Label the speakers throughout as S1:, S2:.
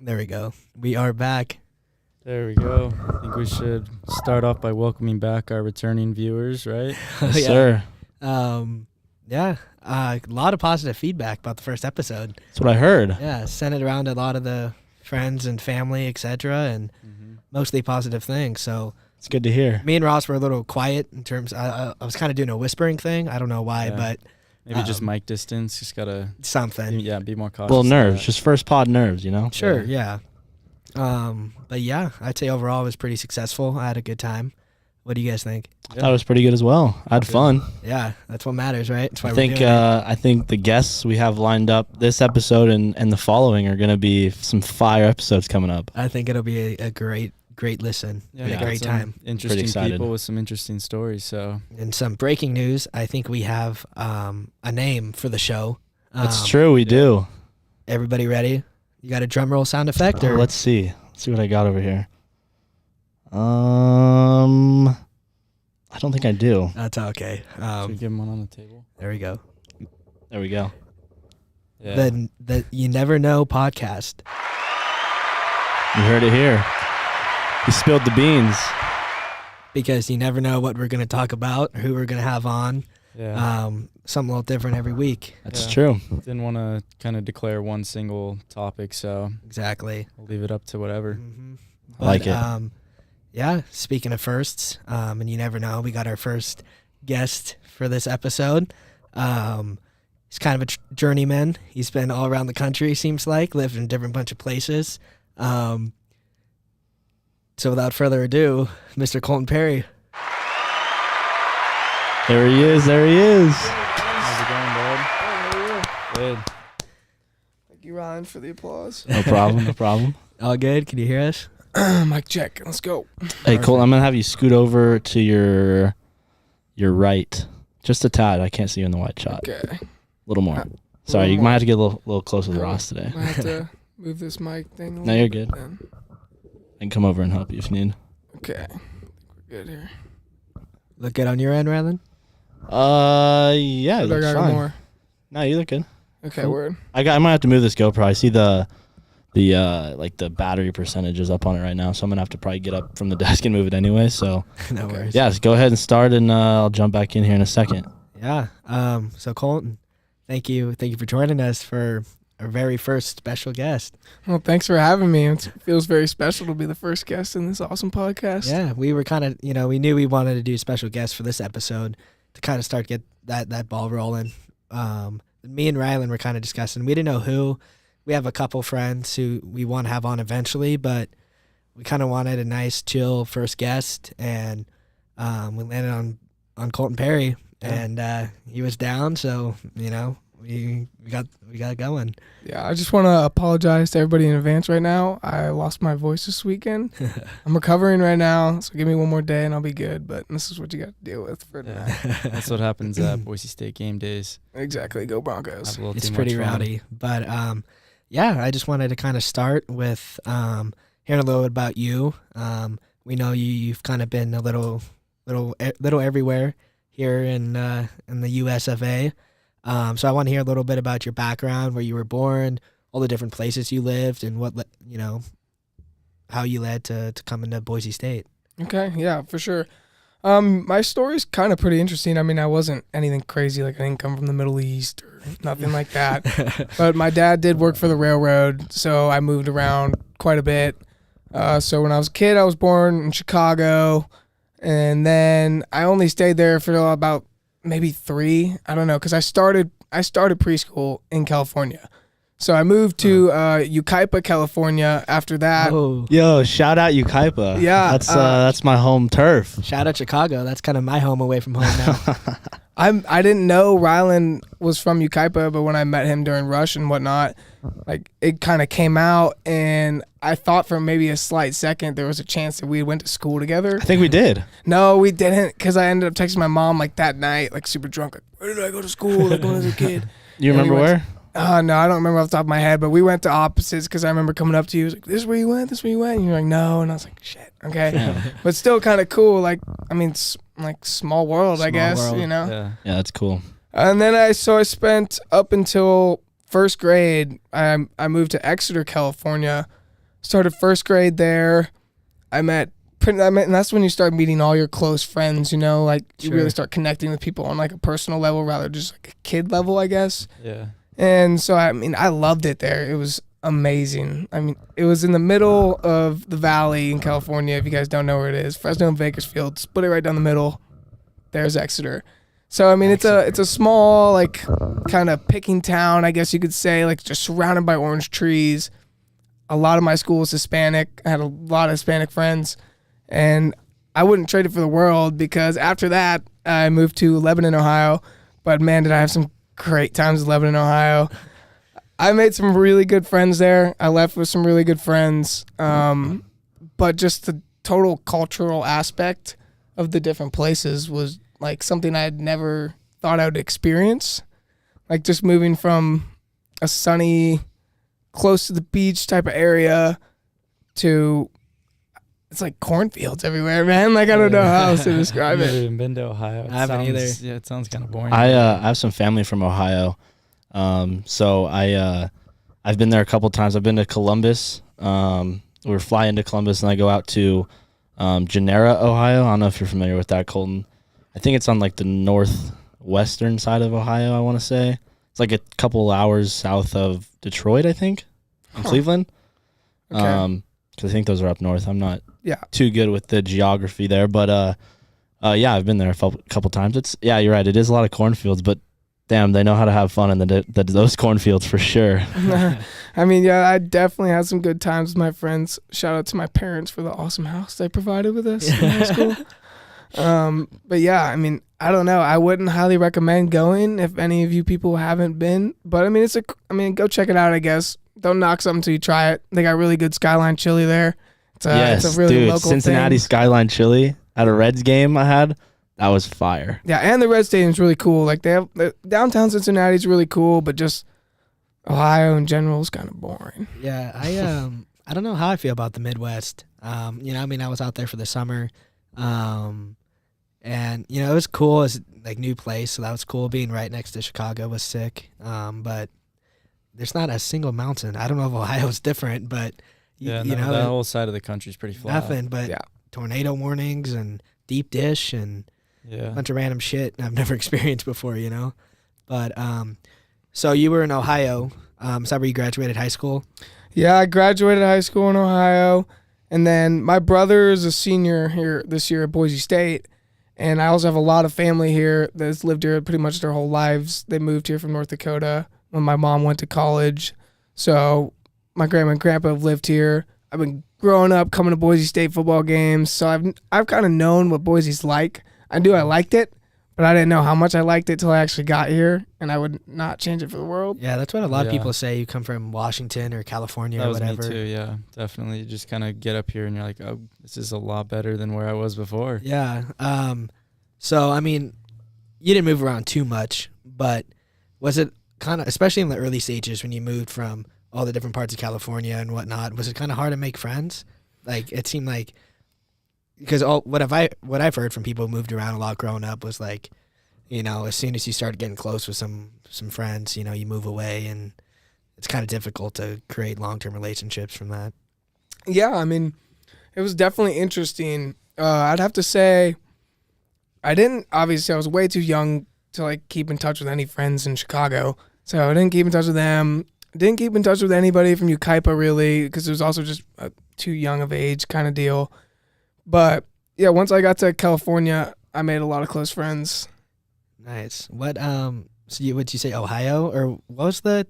S1: There we go. We are back.
S2: There we go. I think we should start off by welcoming back our returning viewers, right?
S3: Yes, sir.
S1: Yeah, a lot of positive feedback about the first episode.
S3: That's what I heard.
S1: Yeah, sent it around to a lot of the friends and family, etc., and mostly positive things. So
S3: It's good to hear.
S1: me and Ross were a little quiet in terms. I was kind of doing a whispering thing. I don't know why, but
S2: Maybe just mic distance. Just gotta
S1: something.
S2: be more cautious.
S3: Well, nerves. Just first pod nerves, you know?
S1: Sure, yeah. But yeah, I'd say overall it was pretty successful. I had a good time. What do you guys think?
S3: I thought it was pretty good as well. I had fun.
S1: Yeah, that's what matters, right? That's why
S3: I
S1: we're
S3: think
S1: doing it.
S3: I think the guests we have lined up this episode and the following are going to be some fire episodes coming up.
S1: I think it'll be a great listen.
S2: Yeah,
S1: and a great time.
S2: Interesting
S3: excited.
S2: people with some interesting stories. So
S1: And some breaking news. I think we have a name for the show.
S3: That's true. We do.
S1: Everybody ready? You got a drum roll sound effect? Or
S3: Let's see. Let's see what I got over here. I don't think I do.
S1: That's okay.
S2: should we give them one on the table?
S1: There we go.
S3: There we go.
S2: Yeah.
S1: The You Never Know podcast.
S3: You heard it here. He spilled the beans.
S1: Because you never know what we're going to talk about, who we're going to have on.
S2: Yeah.
S1: Something a little different every week.
S3: That's
S2: Yeah.
S3: true.
S2: Didn't want to kind of declare one single topic, so
S1: Exactly.
S2: we'll leave it up to whatever.
S3: I like it.
S1: Yeah, speaking of firsts, and you never know, we got our first guest for this episode. He's kind of a journeyman. He's been all around the country, seems like, lived in a different bunch of places. So without further ado, Mr. Colton Perry.
S3: There he is. There he is.
S2: How's it going, bud? Good.
S4: Thank you, Ryan, for the applause.
S3: No problem. No problem.
S1: All good? Can you hear us?
S4: Mic check. Let's go.
S3: Hey, Cole, I'm going to have you scoot over to your right. Just a tad. I can't see you in the white shot.
S4: Okay.
S3: A little more. Sorry,
S4: little
S3: you
S4: more.
S3: might have to get a little closer to Ross today.
S4: I have to move this mic thing.
S3: No, you're good.
S4: Then.
S3: I can come over and help you if you need.
S4: Okay. I think we're good here.
S1: Look good on your end, Rylan?
S3: Yeah, it
S4: Or do I
S3: looks
S4: gotta go
S3: fine.
S4: more?
S3: No, you look good.
S4: Okay,
S3: Cool.
S4: word.
S3: I might have to move this GoPro. I see the battery percentage is up on it right now, so I'm gonna have to probably get up from the desk and move it anyway. So
S1: No
S4: Okay.
S1: worries.
S3: yeah, just go ahead and start, and I'll jump back in here in a second.
S1: Yeah. So Colton, thank you for joining us for our very first special guest.
S4: Well, thanks for having me. It feels very special to be the first guest in this awesome podcast.
S1: Yeah, we were kind of, we knew we wanted to do special guests for this episode to kind of get that ball rolling. Me and Rylan were kind of discussing. We didn't know who. We have a couple friends who we want to have on eventually, but we kind of wanted a nice, chill first guest, and we landed on Colton Perry, and he was down, so we got going.
S4: Yeah, I just want to apologize to everybody in advance right now. I lost my voice this weekend. I'm recovering right now, so give me one more day and I'll be good. But this is what you got to deal with for tonight.
S2: That's what happens at Boise State game days.
S4: Exactly. Go Broncos.
S2: Have a little
S1: It's
S2: too
S1: pretty
S2: much fun.
S1: rowdy, but I just wanted to kind of start with hearing a little bit about you. We know you've kind of been a little everywhere here in the U.S. of A. So I want to hear a little bit about your background, where you were born, all the different places you lived, and what how you led to coming to Boise State.
S4: Okay, yeah, for sure. My story's kind of pretty interesting. I mean, I wasn't anything crazy. Like, I didn't come from the Middle East or nothing like that. But my dad did work for the railroad, so I moved around quite a bit. So when I was a kid, I was born in Chicago, and then I only stayed there for about maybe 3. I don't know, because I started preschool in California. So I moved to Yucaipa, California after that.
S1: Oh,
S3: Yo, shout out Yucaipa.
S4: Yeah,
S3: that's my home turf.
S1: shout out Chicago. That's kind of my home away from home now.
S4: I didn't know Rylan was from Yucaipa, but when I met him during Rush and whatnot, like, it kind of came out, and I thought for maybe a slight second there was a chance that we went to school together.
S3: I think we did.
S4: No, we didn't, because I ended up texting my mom like that night, like super drunk, like, where did I go to school, like when I was a kid?
S3: You
S4: And we
S3: remember
S4: went
S3: where?
S4: No, I don't remember off the top of my head, but we went to opposites because I remember coming up to you. He was like, this is where you went? This is where you went? And you're like, no. And I was like, shit, okay.
S3: Yeah.
S4: But still kind of cool. Like, I mean, like small world, I
S1: Small
S4: guess,
S1: world.
S2: Yeah.
S3: Yeah, that's cool.
S4: And then I spent up until first grade, I moved to Exeter, California, Started first grade there. And that's when you start meeting all your close friends, you know, like you
S1: Sure.
S4: really start connecting with people on like a personal level rather than just like a kid level, I guess.
S2: Yeah.
S4: And so, I mean, I loved it there. It was amazing. I mean, it was in the middle of the valley in California. If you guys don't know where it is, Fresno and Bakersfield, split it right down the middle. There's Exeter. So, I mean, it's a small, like, kind of picking town, I guess you could say, like just surrounded by orange trees. A lot of my school was Hispanic. I had a lot of Hispanic friends. And I wouldn't trade it for the world because after that, I moved to Lebanon, Ohio. But, man, did I have some great times in Lebanon, Ohio. I made some really good friends there. I left with some really good friends. But just the total cultural aspect of the different places was like something I had never thought I would experience. Like just moving from a sunny, close to the beach type of area to it's like cornfields everywhere, man. Like I don't know how else to describe
S2: I've never
S4: it.
S2: even been to Ohio.
S1: I haven't either.
S2: Yeah, it sounds kind of boring.
S3: I have some family from Ohio, so I've been there a couple times. I've been to Columbus. We fly into Columbus and I go out to Genera, Ohio. I don't know if you're familiar with that, Colton. I think it's on like the northwestern side of Ohio. I want to say it's like a couple hours south of Detroit. I think, in Cleveland.
S4: Okay.
S3: Because I think those are up north. I'm not
S4: Yeah.
S3: too good with the geography there, but yeah, I've been there a couple times. You're right. It is a lot of cornfields, but damn, they know how to have fun in those cornfields for sure.
S4: I mean, yeah, I definitely had some good times with my friends. Shout out to my parents for the awesome house they provided with us in high school. But yeah, I mean, I don't know. I wouldn't highly recommend going if any of you people haven't been. But I mean, go check it out, I guess. Don't knock something till you try it. They got really good Skyline chili there. It's a really
S3: dude,
S4: local
S3: Cincinnati
S4: thing.
S3: Skyline chili at a Reds game I had. That was fire.
S4: Yeah, and the Red Stadium's really cool. Like downtown Cincinnati's really cool, but just Ohio in general is kind of boring.
S1: Yeah, I don't know how I feel about the Midwest. I mean, I was out there for the summer, and it was cool. It's like new place, so that was cool. Being right next to Chicago was sick. But there's not a single mountain. I don't know if Ohio's different, but
S2: that whole side of the country's pretty flat.
S1: nothing but
S4: Yeah.
S1: tornado warnings and deep dish and a
S2: Yeah.
S1: bunch of random shit I've never experienced before. But so you were in Ohio. Is that where you graduated high school?
S4: Yeah, I graduated high school in Ohio, and then my brother is a senior here this year at Boise State, and I also have a lot of family here that's lived here pretty much their whole lives. They moved here from North Dakota when my mom went to college, so my grandma and grandpa have lived here. I've been growing up coming to Boise State football games, so I've kind of known what Boise's like. I knew I liked it, but I didn't know how much I liked it till I actually got here, and I would not change it for the world.
S1: Yeah, that's what a lot of
S2: Yeah.
S1: people say. You come from Washington or California
S2: That
S1: or
S2: was
S1: whatever.
S2: me too, yeah. Definitely. You just kind of get up here and you're like, oh, this is a lot better than where I was before.
S1: Yeah. So, I mean, you didn't move around too much, but was it kind of, especially in the early stages when you moved from all the different parts of California and whatnot, was it kind of hard to make friends? Like, it seemed like, because what I've heard from people who moved around a lot growing up was like, as soon as you start getting close with some friends, you move away, and it's kind of difficult to create long-term relationships from that.
S4: Yeah, I mean, it was definitely interesting. I'd have to say, I was way too young to like keep in touch with any friends in Chicago, so I didn't keep in touch with them. Didn't keep in touch with anybody from Ukaipa really, because it was also just a too young of age kind of deal. But yeah, once I got to California, I made a lot of close friends.
S1: Nice. What so would you say Ohio, or what was the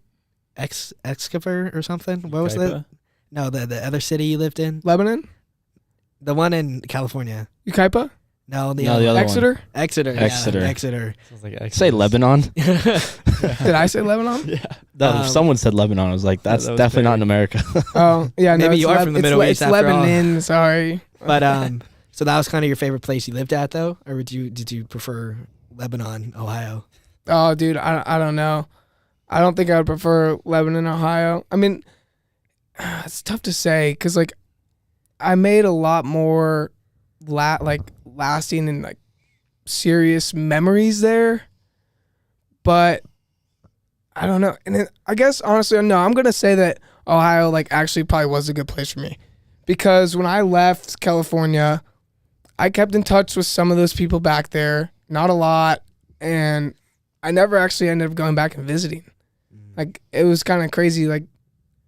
S1: Excavator or something? What was
S2: Ukaipa?
S1: the other city you lived in?
S4: Lebanon?
S1: The one in California.
S4: Ukaipa?
S1: No, the
S3: No,
S1: other
S3: the
S1: one.
S3: other
S4: Exeter?
S1: Exeter.
S3: Exeter.
S1: Yeah, Exeter.
S2: Sounds like
S3: Say
S2: Exodus.
S3: Lebanon.
S4: Did I say Lebanon?
S3: If
S1: Um,
S3: someone said Lebanon, I was like, that's
S2: that was
S3: definitely not
S2: very-
S3: in America.
S4: Oh, yeah. No,
S1: Maybe
S4: it's
S1: you are from the Middle East
S4: It's
S1: after all.
S4: Lebanon, sorry.
S1: But so that was kind of your favorite place you lived at, though, or did you prefer Lebanon, Ohio?
S4: Oh, dude, I don't know. I don't think I would prefer Lebanon, Ohio. I mean, it's tough to say because, like, I made a lot more lasting and, like, serious memories there. But I don't know. And then, I guess, honestly, no, I'm going to say that Ohio like actually probably was a good place for me, because when I left California, I kept in touch with some of those people back there, not a lot, and I never actually ended up going back and visiting. Like, it was kind of crazy. Like,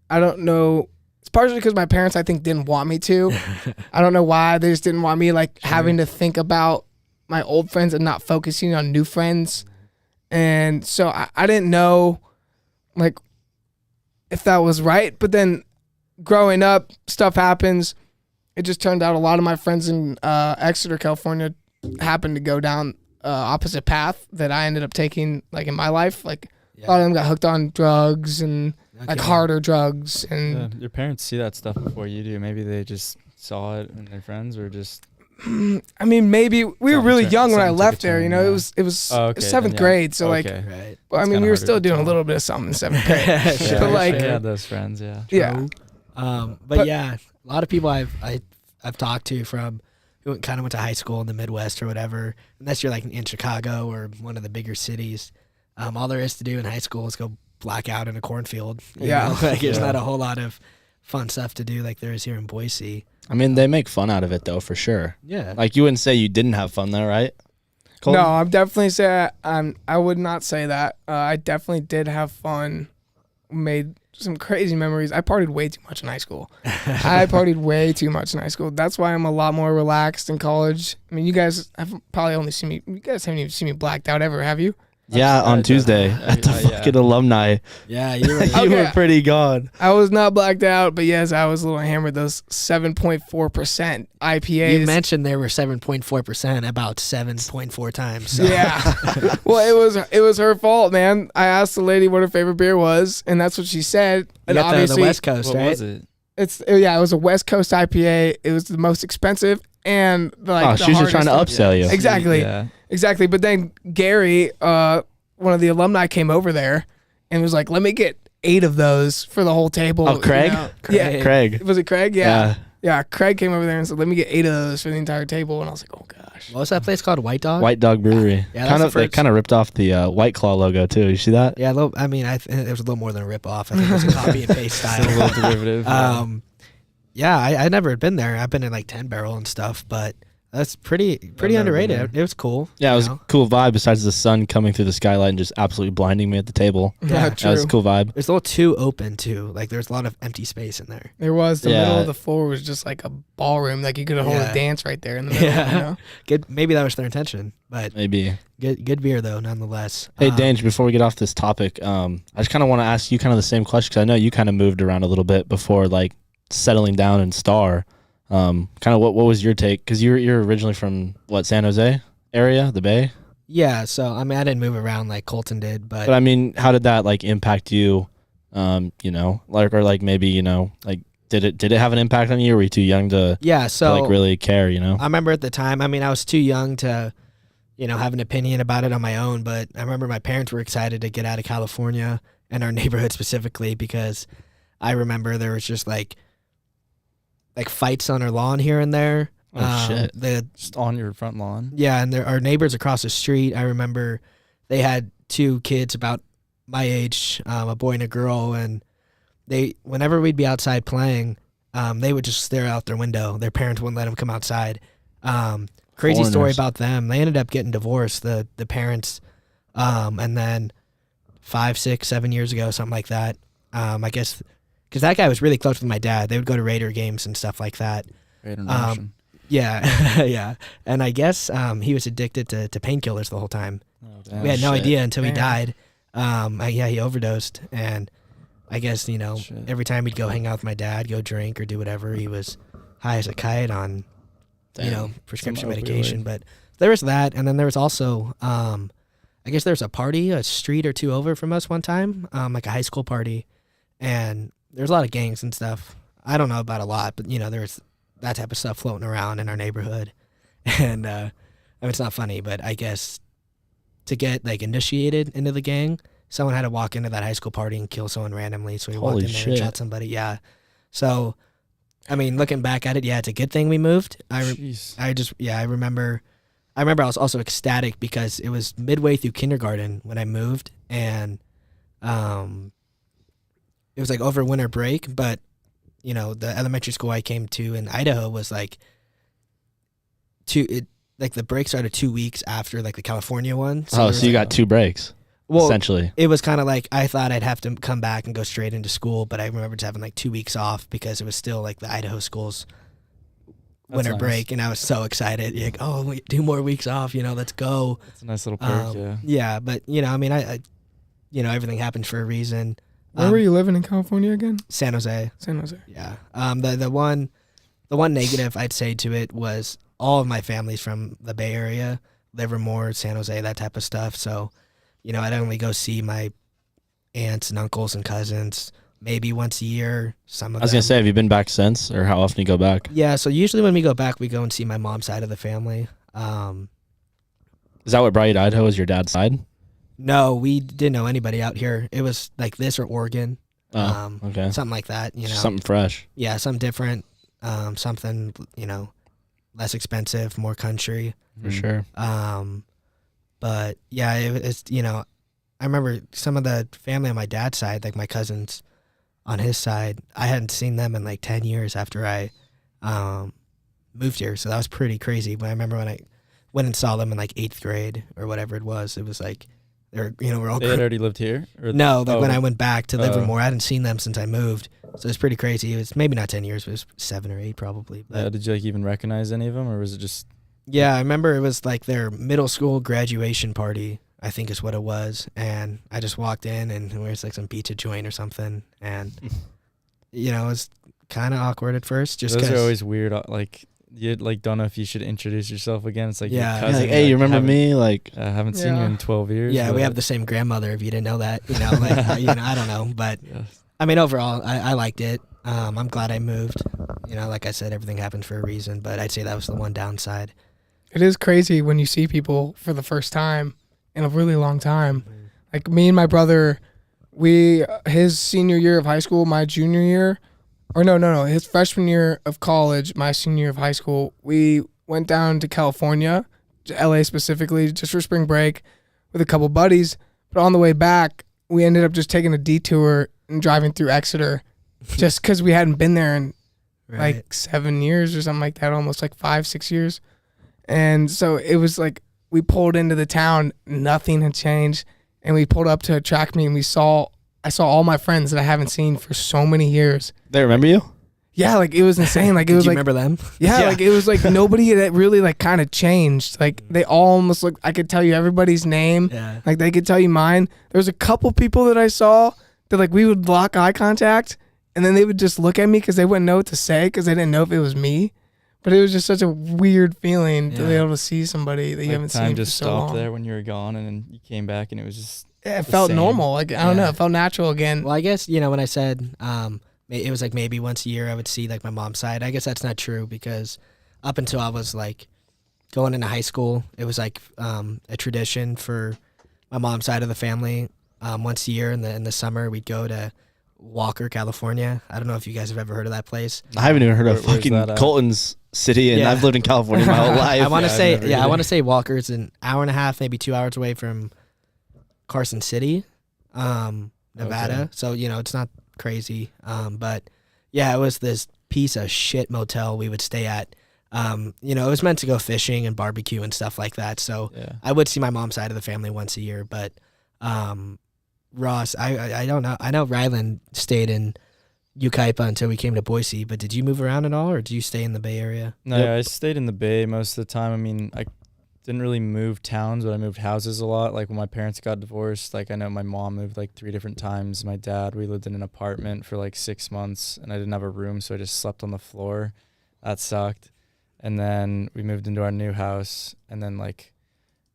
S4: I don't know. It's partially because my parents, I think, didn't want me to. I don't know why. They just didn't want me, like, having to think about my old friends and not focusing on new friends. And so I didn't know, like, if that was right. But then growing up, stuff happens. It just turned out a lot of my friends in Exeter, California, happened to go down opposite path that I ended up taking, like, in my life. Like, a lot of them got hooked on drugs and like harder drugs. And
S2: your parents see that stuff before you do. Maybe they just saw it in their friends, or just.
S4: I mean, maybe we were really young when I left there. You know, it was seventh grade, so like,
S1: right.
S4: Well, I mean, we were still doing a little bit of something in seventh grade.
S2: Yeah,
S4: but like,
S2: I had those friends, yeah.
S4: Yeah.
S1: But yeah, a lot of people I've talked to from who kind of went to high school in the Midwest or whatever, unless you're like in Chicago or one of the bigger cities. All there is to do in high school is go black out in a cornfield. You know? Like, there's not a whole lot of fun stuff to do like there is here in Boise.
S3: I mean, they make fun out of it though, for sure.
S1: Yeah.
S3: Like, you wouldn't say you didn't have fun though, right? Colton?
S4: No, I'm definitely say I would not say that. I definitely did have fun. Made some crazy memories. I partied way too much in high school. I partied way too much in high school. That's why I'm a lot more relaxed in college. I mean, you guys have probably only seen me. You guys haven't even seen me blacked out ever, have you?
S3: Yeah, on Tuesday at the fucking alumni.
S1: Yeah, you were.
S3: You were pretty gone.
S4: I was not blacked out, but yes, I was a little hammered. Those 7.4% IPAs.
S1: You mentioned there were 7.4%, about 7.4 times. So.
S4: Yeah. Well, it was her fault, man. I asked the lady what her favorite beer was, and that's what she said. And
S1: obviously, the West Coast,
S2: what
S1: right?
S2: was it?
S4: It was a West Coast IPA. It was the most expensive and the
S3: she was just trying to upsell you.
S4: Exactly.
S2: Yeah.
S4: Exactly. But then Gary, one of the alumni, came over there and was like, "Let me get 8 of those for the whole table."
S3: Oh, Craig?
S4: You know?
S1: Craig.
S4: Yeah.
S3: Craig.
S4: Was it Craig? Yeah. Craig came over there and said, "Let me get 8 of those for the entire table." And I was like, "Oh gosh."
S1: What was that place called? White Dog?
S3: White Dog Brewery.
S1: Yeah,
S3: They kind of ripped off the White Claw logo too. You see that?
S1: Yeah, it was a little more than a rip off. I think it was a copy and paste style.
S2: It's a little derivative.
S1: I never had been there. I've been in like 10 Barrel and stuff, but that's pretty underrated. It was cool.
S3: Yeah, it was a cool vibe. Besides the sun coming through the skylight and just absolutely blinding me at the table.
S4: Yeah,
S3: That was a cool vibe.
S1: It was a little too open too. Like there's a lot of empty space in there.
S4: There was the middle of the floor was just like a ballroom. Like you could hold a dance right there in the middle.
S1: Yeah.
S4: You know?
S1: Good. Maybe that was their intention, but
S3: Maybe.
S1: good beer though, nonetheless.
S3: Hey, Dange, before we get off this topic, I just kind of want to ask you kind of the same question, because I know you kind of moved around a little bit before like settling down in Star. Kind of what was your take? Because you're originally from San Jose area, the Bay.
S1: Yeah. So I mean, I didn't move around like Colton did, but
S3: I mean, how did that like impact you? You know, like maybe like did it have an impact on you? Or were you too young to like really care? You know,
S1: I remember at the time. I mean, I was too young to have an opinion about it on my own. But I remember my parents were excited to get out of California and our neighborhood specifically, because I remember there was just like fights on our lawn here and there.
S3: Oh shit!
S2: Just on your front lawn.
S1: Yeah, and our neighbors across the street, I remember they had 2 kids about my age, a boy and a girl, and whenever we'd be outside playing, they would just stare out their window. Their parents wouldn't let them come outside. Crazy story about them. They ended up getting divorced, the parents, and then 5, 6, 7 years ago, something like that. I guess because that guy was really close with my dad. They would go to Raider games and stuff like that.
S2: Raider Nation.
S1: Yeah, yeah. And I guess he was addicted to painkillers the whole time.
S2: Oh,
S1: We had no idea until he died. He overdosed, and I guess every time he'd go hang out with my dad, go drink or do whatever, he was high as a kite on prescription medication. But there was that, and then there was also I guess there was a party a street or 2 over from us one time, like a high school party, and there's a lot of gangs and stuff. I don't know about a lot, but there was that type of stuff floating around in our neighborhood. And I mean, it's not funny, but I guess to get like initiated into the gang, someone had to walk into that high school party and kill someone randomly. So we walked in there and shot somebody. Yeah. So, I mean, looking back at it, yeah, it's a good thing we moved. I remember I was also ecstatic because it was midway through kindergarten when I moved, and it was like over winter break, but the elementary school I came to in Idaho was like the break started 2 weeks after like the California one.
S3: So you got 2 breaks. Well, essentially,
S1: it was kind of like I thought I'd have to come back and go straight into school, but I remember just having like 2 weeks off because it was still like the Idaho schools winter break, and I was so excited. Like, oh, 2 more weeks off, let's go.
S2: It's a nice little perk, yeah.
S1: Yeah, but I everything happened for a reason.
S4: Where were you living in California again?
S1: San Jose.
S4: San Jose.
S1: Yeah. The one negative I'd say to it was all of my family's from the Bay Area, Livermore, San Jose, that type of stuff. So, I'd only go see my aunts and uncles and cousins maybe once a year. I was
S3: going to say, have you been back since, or how often do you go back?
S1: Yeah, so usually when we go back, we go and see my mom's side of the family.
S3: Is that what brought you to Idaho, is your dad's side?
S1: No, we didn't know anybody out here. It was like this or Oregon.
S3: Okay.
S1: Something like that,
S3: Something fresh.
S1: Yeah, something different. Something, less expensive, more country.
S3: For sure.
S1: But yeah, it's I remember some of the family on my dad's side, like my cousins on his side, I hadn't seen them in like 10 years after I moved here. So that was pretty crazy. But I remember when I went and saw them in like 8th grade or whatever it was like we're all.
S2: They had already lived here?
S1: No, when I went back to Livermore, I hadn't seen them since I moved. So it's pretty crazy. It was maybe not 10 years, but it was 7 or 8 probably. But
S2: did you like even recognize any of them, or was it just?
S1: Yeah, I remember it was like their middle school graduation party, I think is what it was. And I just walked in and there was like some pizza joint or something. And, it was kind of awkward at first. Just
S2: Those are always weird. Like, you don't know if you should introduce yourself again. It's like, your cousin,
S3: like, hey, you remember me? Like,
S2: I haven't seen you in 12 years.
S1: Yeah, we have the same grandmother, if you didn't know that. I don't know. But, I mean, overall, I liked it. I'm glad I moved. Like I said, everything happened for a reason. But I'd say that was the one downside.
S4: It is crazy when you see people for the first time in a really long time. Like me and my brother, his senior year of high school, my junior year, or no, his freshman year of college, my senior year of high school, we went down to California, to LA specifically, just for spring break with a couple buddies. But on the way back, we ended up just taking a detour and driving through Exeter just because we hadn't been there in like 7 years or something like that, almost like 5-6 years. And so it was like we pulled into the town, nothing had changed, and we pulled up to a track meet and I saw all my friends that I haven't seen for so many years.
S3: They remember you?
S4: Yeah, like it was insane. Like it was
S1: Did you
S4: like
S1: remember them?
S4: Yeah, like it was like nobody that really like kind of changed. Like they all almost looked. I could tell you everybody's name.
S1: Yeah.
S4: Like they could tell you mine. There was a couple people that I saw that like we would lock eye contact, and then they would just look at me because they wouldn't know what to say because they didn't know if it was me. But it was just such a weird feeling to be able to see somebody that you haven't seen for so long.
S2: Time just stopped there when you were gone, and then you came back, and it was just.
S4: Yeah, it felt normal. Like I don't know, it felt natural again.
S1: Well, I guess when I said it was like maybe once a year I would see like my mom's side. I guess that's not true because up until I was like going into high school, it was like a tradition for my mom's side of the family. Once a year in the summer, we'd go to Walker, California. I don't know if you guys have ever heard of that place.
S3: I haven't even heard of fucking Colton's city, and I've lived in California my whole life.
S1: I want to say Walker's an hour and a half, maybe 2 hours away from Carson City, Nevada. Okay. So it's not crazy. But yeah, it was this piece of shit motel we would stay at. It was meant to go fishing and barbecue and stuff like that. So I would see my mom's side of the family once a year. But Ross, I don't know. I know Ryland stayed in Yucaipa until we came to Boise. But did you move around at all, or did you stay in the Bay Area?
S2: No, I stayed in the Bay most of the time. I mean, I didn't really move towns, but I moved houses a lot. Like when my parents got divorced, like I know my mom moved like 3 different times. My dad, we lived in an apartment for like 6 months, and I didn't have a room, so I just slept on the floor. That sucked. And then we moved into our new house, and then like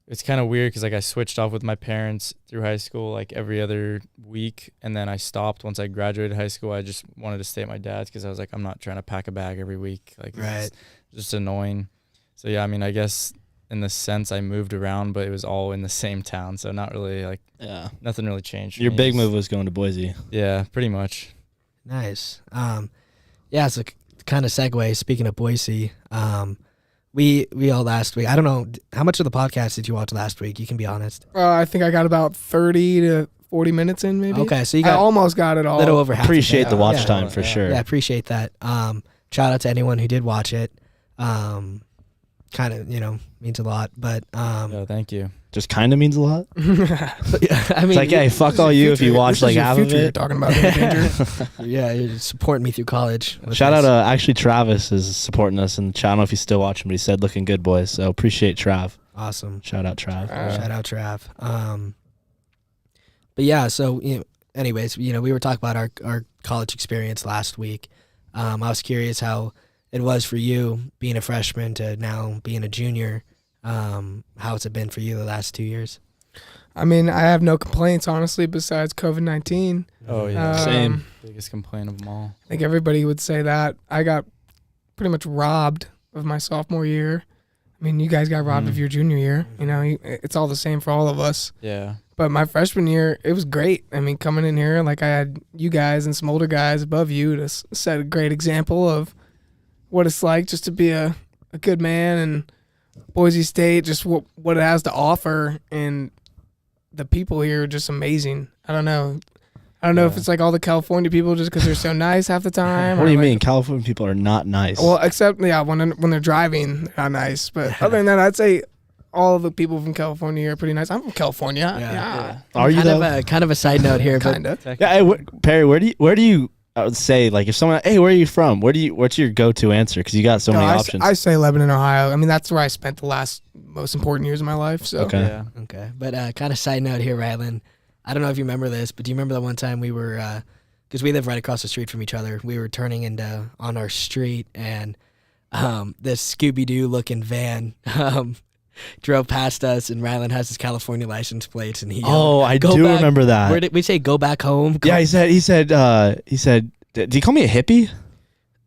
S2: it's kind of weird because like I switched off with my parents through high school like every other week, and then I stopped once I graduated high school. I just wanted to stay at my dad's because I was like, I'm not trying to pack a bag every week. Like it's just annoying. So yeah, I mean, I guess in the sense I moved around, but it was all in the same town, so not really like nothing really changed.
S3: Your big move was going to Boise.
S2: Yeah, pretty much.
S1: Nice. It's a kind of segue. Speaking of Boise, we all last week. I don't know how much of the podcast did you watch last week. You can be honest.
S4: I think I got about 30 to 40 minutes in maybe.
S1: Okay, so you
S4: I
S1: got
S4: almost got it all.
S1: a little over half.
S3: Appreciate the watch
S1: Yeah.
S3: time for sure.
S1: Yeah, appreciate that. Shout out to anyone who did watch it. Kind of, means a lot. But
S2: Yeah, thank you.
S3: Just kind of means a lot.
S1: I mean,
S3: It's like, hey, fuck all you if you watch like half of
S4: You're
S3: it.
S4: talking about danger.
S1: yeah, you're supporting me through college. with
S3: Shout out
S1: this.
S3: actually Travis is supporting us in the chat. I don't know if he's still watching, but he said looking good, boys. So appreciate Trav.
S1: Awesome.
S3: Shout out Trav.
S1: Shout out Trav. But yeah, so anyways, we were talking about our college experience last week. I was curious how it was for you being a freshman to now being a junior. How's it been for you the last 2 years?
S4: I mean, I have no complaints, honestly, besides COVID-19.
S2: Oh yeah,
S3: Same.
S2: Biggest complaint of them all.
S4: I think everybody would say that. I got pretty much robbed of my sophomore year. I mean, you guys got robbed of your junior year. It's all the same for all of us.
S2: Yeah.
S4: But my freshman year, it was great. I mean, coming in here, like I had you guys and some older guys above you to set a great example of what it's like just to be a good man, and Boise State, just what it has to offer, and the people here are just amazing. I don't know if it's like all the California people just because they're so nice half the time.
S3: What do you
S4: like,
S3: mean? California people are not nice.
S4: Well, except when they're driving, they're not nice. But other than that, I'd say all of the people from California are pretty nice. I'm from California. Yeah.
S3: Are you though?
S1: Kind of a side note here, but
S4: Kind of.
S3: Yeah. Hey, Perry, where do you I would say, like, if someone, hey, where are you from? What's your go-to answer? Because you got so many options.
S4: I say Lebanon, Ohio. I mean, that's where I spent the last most important years of my life. So
S3: Okay.
S2: Yeah.
S1: Okay, but kind of side note here, Rylan. I don't know if you remember this, but do you remember the one time we were, because we live right across the street from each other, we were turning into on our street, and this Scooby-Doo looking van drove past us, and Rylan has his California license plates, and he yelled,
S3: I
S1: "Go
S3: do
S1: back."
S3: remember that.
S1: Where did we say go back home?
S3: Yeah, he said, did he call me a hippie?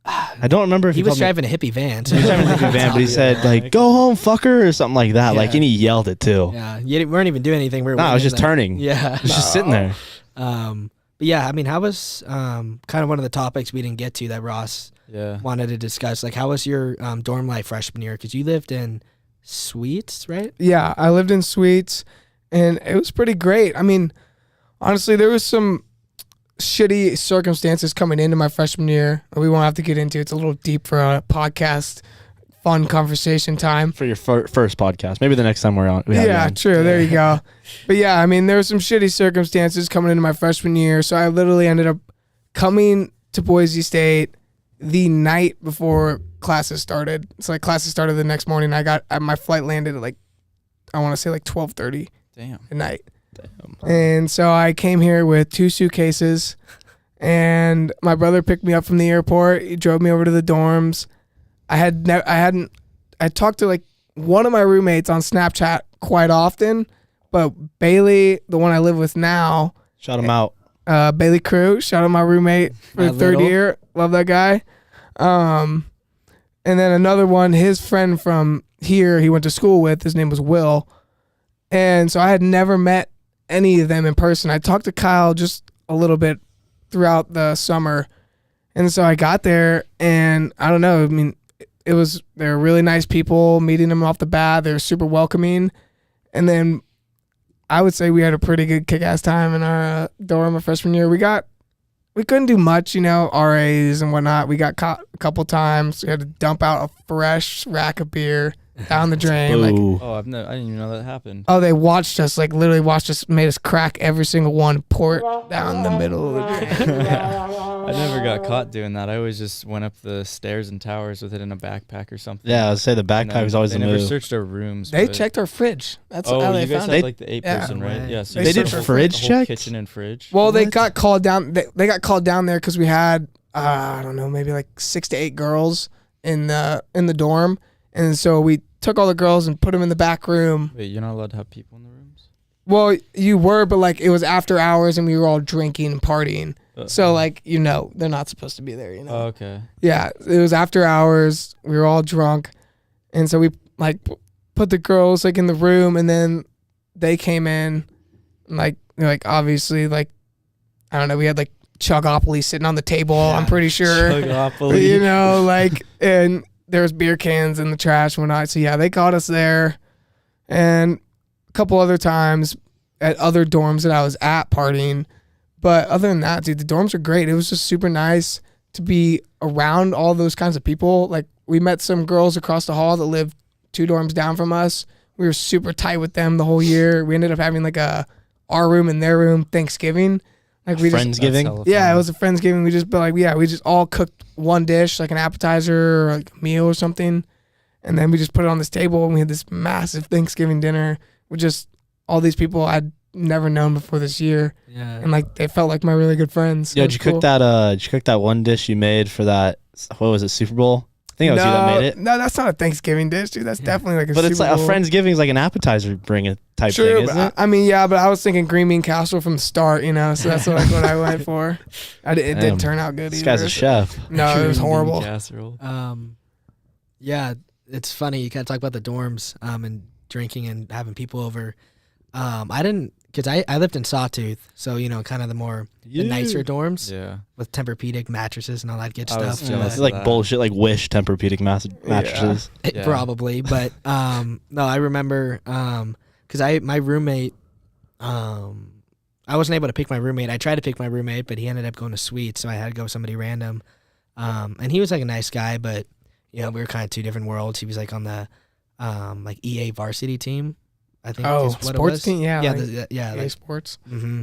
S3: I don't remember if
S1: He was
S3: called me-
S1: driving a hippie van. So
S3: He was driving a hippie van, but he said, like, go home, fucker, or something like that. Like,
S1: Yeah.
S3: and he yelled it too.
S1: yeah, you weren't even doing anything. We were
S3: No, I was
S1: waiting
S3: just
S1: in the-
S3: turning.
S1: Yeah.
S3: I was just sitting there.
S1: But yeah, I mean, how was kind of one of the topics we didn't get to that Ross
S2: Yeah.
S1: wanted to discuss? Like, how was your dorm life freshman year? Because you lived in Suites, right?
S4: yeah, I lived in Suites, and it was pretty great. I mean, honestly, there was some shitty circumstances coming into my freshman year that we won't have to get into. It's a little deep for a podcast, fun conversation time.
S3: For your first podcast. Maybe the next time we're on. we have you
S4: Yeah,
S3: on.
S4: true. There you go. But yeah, I mean, there were some shitty circumstances coming into my freshman year, so I literally ended up coming to Boise State the night before classes started. So like classes started the next morning. My flight landed at like, I want to say like 12:30
S2: Damn.
S4: at night. And so I came here with 2 suitcases, and my brother picked me up from the airport. He drove me over to the dorms. I talked to like one of my roommates on Snapchat quite often, but Bailey, the one I live with now,
S3: Shout him out.
S4: Bailey Crew, shout out my roommate for the third year. Love that guy. And then another one, his friend from here, he went to school with, his name was Will. And so I had never met any of them in person. I talked to Kyle just a little bit throughout the summer. And so I got there, and I don't know, I mean, they're really nice people, meeting them off the bat. They're super welcoming. And then I would say we had a pretty good kick-ass time in our dorm our freshman year. We couldn't do much, RAs and whatnot. We got caught a couple times. We had to dump out a fresh rack of beer down the drain. Like,
S3: Ooh.
S2: Oh, I didn't even know that happened.
S4: oh, they watched us, like literally watched us, made us crack every single one, pour it down the middle of the drain.
S2: I never got caught doing that. I always just went up the stairs and towers with it in a backpack or something.
S3: Yeah, I would say the
S2: And
S3: backpack was always
S2: they
S3: the
S2: never
S3: move.
S2: searched our rooms.
S4: They
S2: but-
S4: checked our fridge. That's
S2: Oh,
S4: how they
S2: you guys
S4: found
S2: had
S4: it.
S2: like the 8
S4: Yeah.
S2: person, right?
S1: Right.
S2: Yeah. So
S4: They
S2: you
S4: did
S2: searched our
S3: fridge
S2: whole
S3: checks?
S2: kitchen and fridge.
S4: Well, they
S3: What?
S4: got called down. They got called down there because we had I don't know, maybe like 6 to 8 girls in the dorm, and so we took all the girls and put them in the back room.
S2: Wait, you're not allowed to have people in the rooms?
S4: Well, you were, but like it was after hours and we were all drinking and partying. So like they're not supposed to be there.
S2: Oh, okay.
S4: Yeah, it was after hours. We were all drunk, and so we like put the girls like in the room, and then they came in, like obviously like I don't know. We had like Chugopoly sitting on the table. I'm pretty sure.
S2: Chugopoly.
S4: Like, and there was beer cans in the trash and whatnot. So yeah, they caught us there, and a couple other times. at other dorms that I was at partying. But other than that, dude, the dorms are great. It was just super nice to be around all those kinds of people. Like, we met some girls across the hall that lived 2 dorms down from us. We were super tight with them the whole year. We ended up having like our room and their room Thanksgiving. Like, we
S3: Friendsgiving?
S4: Yeah, it was a Friendsgiving. We just all cooked one dish, like an appetizer or like a meal or something. And then we just put it on this table and we had this massive Thanksgiving dinner with just all these people I'd never known before this year.
S1: Yeah.
S4: And like, they felt like my really good friends.
S3: Yeah, did you cook that one dish you made for that, what was it, Super Bowl? I think it was you that made it.
S4: No, that's not a Thanksgiving dish, dude. That's definitely like a
S3: But
S4: Super
S3: it's like
S4: Bowl.
S3: a Friendsgiving is like an appetizer bring it type
S4: True,
S3: thing, isn't it?
S4: I mean, yeah, but I was thinking green bean casserole from the start, you know, so that's what I went for. It didn't turn out good
S3: This
S4: either.
S3: guy's a chef.
S4: No, it was horrible.
S2: Casserole.
S1: Yeah, it's funny. You kind of talk about the dorms and drinking and having people over. I didn't, because I lived in Sawtooth, so, you know, kind of the nicer dorms
S2: Yeah.
S1: with Tempur-Pedic mattresses and all that good
S2: I was
S1: stuff.
S2: jealous
S3: It's
S2: of
S3: like
S2: that.
S3: bullshit, like Wish Tempur-Pedic mattresses.
S2: Yeah.
S1: Probably, but no, I remember because my roommate, I wasn't able to pick my roommate. I tried to pick my roommate, but he ended up going to suite, so I had to go with somebody random. And he was like a nice guy, but you know, we were kind of 2 different worlds. He was like on the like EA varsity team, I think.
S4: Oh,
S1: is what it
S4: sports
S1: was.
S4: team? Yeah.
S1: Yeah,
S4: EA
S1: like,
S4: Sports.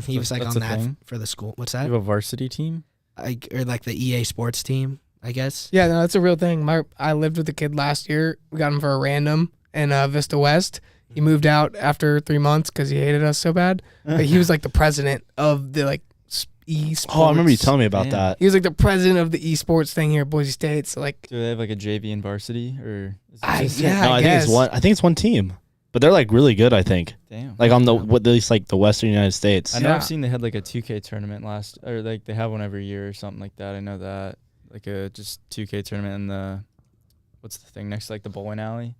S1: he was like
S2: That's
S1: on
S2: a
S1: that
S2: thing?
S1: for the school. What's
S2: You
S1: that?
S2: have a varsity team?
S1: Or like the EA sports team, I guess.
S4: Yeah, no, that's a real thing. I lived with a kid last year. We got him for a random in Vista West. He moved out after 3 months because he hated us so bad. But he was like the president of the like esports.
S3: Oh, I remember you telling me about
S2: Damn.
S3: that.
S4: He was like the president of the esports thing here at Boise State. So like,
S2: Do they have like a JV and varsity or? Is it
S4: I
S2: just-
S4: yeah,
S3: No, I think it's
S4: guess.
S3: one. I think it's one team, but they're like really good. I think
S2: Damn.
S3: like on at least like the Western United States.
S2: I know
S4: Yeah.
S2: I've seen they had like a 2K tournament or like they have one every year or something like that. I know that, like a just 2K tournament in the, what's the thing next to like the bowling alley?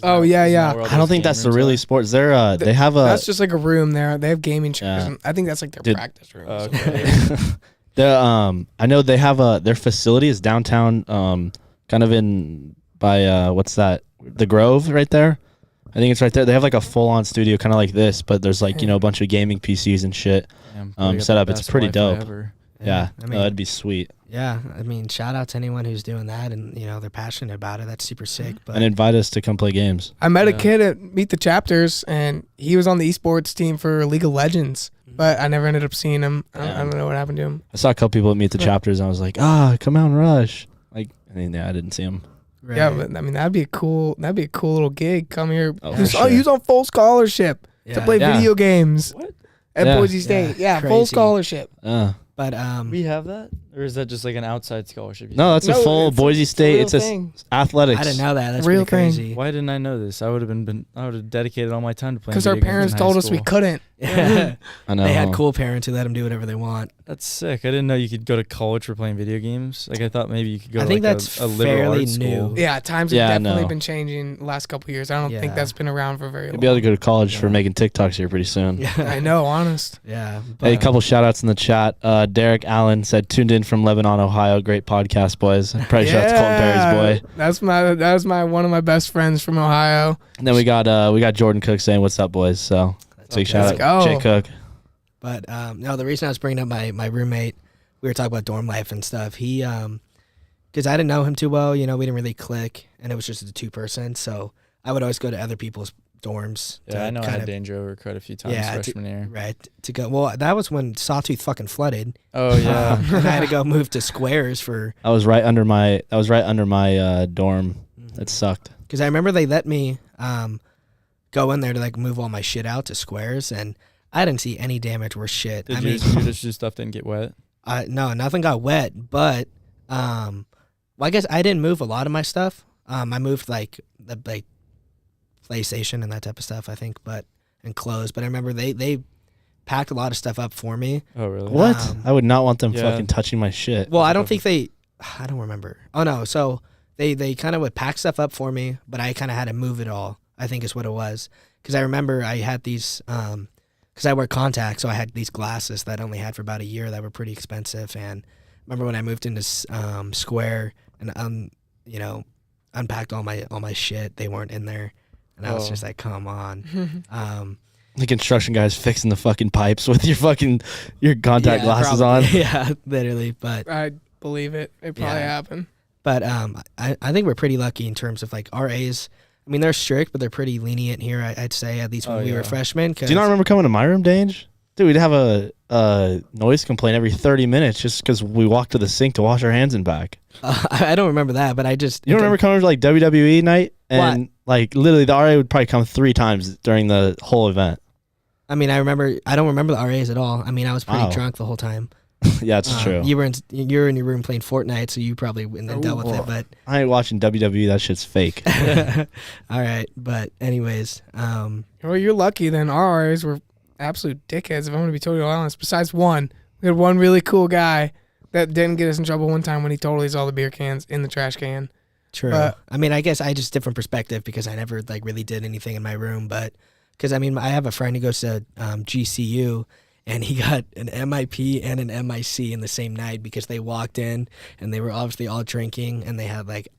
S4: Oh, yeah, yeah.
S2: where all
S3: I don't
S2: those
S3: think
S2: game
S3: that's the
S2: rooms
S3: really
S2: are?
S3: sports. They're they have a
S4: That's just like a room there. They have gaming chairs.
S3: Yeah.
S4: And I think that's like their
S3: Dude.
S4: practice room.
S2: Oh,
S4: or something.
S2: okay.
S3: I know they have their facility is downtown, kind of in by what's that, the Grove right there. I think it's right there. They have like a full on studio, kind of like this, but there's like, you know, a bunch of gaming PCs and shit.
S2: Damn, probably got
S3: set
S2: the
S3: up. It's
S2: best
S3: pretty
S2: Wi-Fi
S3: dope.
S2: ever.
S3: Yeah,
S1: I mean,
S3: that'd be sweet.
S1: yeah, I mean, shout out to anyone who's doing that and, you know, they're passionate about it. That's super sick. But
S3: And invite us to come play games.
S4: I met a
S2: Yeah.
S4: kid at Meet the Chapters, and he was on the esports team for League of Legends, but I never ended up seeing him. I don't know what happened to him.
S3: I saw a couple people at Meet the Chapters, and I was like, come out and rush. Like, I mean, yeah, I didn't see him.
S1: right.
S4: Yeah, but I mean that'd be a cool little gig. Come here.
S3: Oh,
S4: he was,
S3: for sure.
S4: he was on full scholarship to
S1: Yeah.
S4: play
S3: Yeah.
S4: video games
S2: What?
S4: at
S3: Yeah.
S4: Boise State.
S1: Yeah,
S4: Yeah, full
S1: crazy.
S4: scholarship.
S1: But
S2: We have that, or is that just like an outside scholarship?
S3: No, that's a
S4: No,
S3: full
S4: it's
S3: Boise
S4: it's
S3: State.
S4: real
S3: It's a
S4: thing.
S3: athletics.
S1: I didn't know that. That's
S4: Real
S1: pretty
S4: thing.
S1: crazy.
S2: Why didn't I know this? I would have dedicated all my time to playing.
S4: Because our
S2: video games
S4: parents
S2: in high
S4: told us we
S2: school.
S4: couldn't.
S1: Yeah.
S3: I know.
S1: They had cool parents who let them do whatever they want.
S2: That's sick. I didn't know you could go to college for playing video games. Like I thought maybe you could go
S1: I
S2: to
S1: think
S2: like
S1: that's
S2: a liberal
S1: fairly
S2: arts
S1: new.
S2: school.
S4: Yeah, times
S3: Yeah, I
S4: have definitely
S3: know.
S4: been changing the last couple of years. I don't think
S1: Yeah.
S4: that's been around for very
S3: You'll
S4: long.
S3: be able to go to college for
S1: Yeah.
S3: making TikToks here pretty soon.
S4: I know, honest.
S1: Yeah.
S3: Hey, a
S1: but-
S3: couple shout outs in the chat. Derek Allen said, tuned in from Lebanon, Ohio. Great podcast, boys. Probably shout out to Colton Perry's boy.
S4: That's my one of my best friends from Ohio.
S3: And then we got Jordan Cook saying, what's up, boys? So big shout
S4: Let's
S3: out,
S4: go.
S3: Jay Cook.
S1: But no, the reason I was bringing up my roommate, we were talking about dorm life and stuff. He, because I didn't know him too well, you know, we didn't really click, and it was just a 2-person. So I would always go to other people's dorms.
S2: Yeah, I know I
S1: kind
S2: had
S1: of,
S2: danger over quite a few times
S1: Yeah,
S2: freshman year.
S1: right to go. Well, that was when Sawtooth fucking flooded.
S2: Oh yeah.
S1: And I had to go move to Squares for
S3: That was right under my dorm. It sucked.
S1: because I remember they let me go in there to like move all my shit out to Squares, and I didn't see any damage worth shit.
S2: Did
S1: I
S2: your,
S1: mean,
S2: your stuff didn't get wet?
S1: no, nothing got wet, but well, I guess I didn't move a lot of my stuff. I moved like the PlayStation and that type of stuff, I think, and clothes. But I remember they packed a lot of stuff up for me.
S2: Oh really?
S3: What? I would not want them
S2: Yeah.
S3: fucking touching my shit.
S1: Well, I don't think I don't remember. Oh no, so they kind of would pack stuff up for me, but I kind of had to move it all, I think is what it was. Because I remember I had these, because I wear contacts, so I had these glasses that I only had for about a year that were pretty expensive. And remember when I moved into Square and you know, unpacked all my shit, they weren't in there, and I was
S2: Oh.
S1: just like, come on.
S3: The construction guys fixing the fucking pipes with your contact glasses
S1: probably.
S3: on.
S1: Yeah, literally. But
S4: I believe it. It probably happened.
S1: But I think we're pretty lucky in terms of like RAs. I mean, they're strict, but they're pretty lenient here. I'd say, at least when we were freshmen.
S3: Do you not remember coming to my room, Dange? Dude, we'd have a noise complaint every 30 minutes just because we walked to the sink to wash our hands and back.
S1: I don't remember that, but I just...
S3: You don't remember coming to like WWE night? And like literally the RA would probably come 3 times during the whole event.
S1: I mean, I don't remember the RAs at all. I mean, I was pretty drunk the whole time.
S3: Yeah, it's true.
S1: You were in your room playing Fortnite, so you probably wouldn't have dealt with it. But
S3: I ain't watching WWE. That shit's fake.
S1: all right, but anyways,
S4: Well, you're lucky then. Our RAs were absolute dickheads, if I'm going to be totally honest. Besides one, we had one really cool guy that didn't get us in trouble one time when he totally saw the beer cans in the trash can.
S1: true. I mean, I guess I just different perspective because I never like really did anything in my room, but because I mean, I have a friend who goes to GCU. And he got an MIP and an MIC in the same night because they walked in and they were obviously all drinking and they had like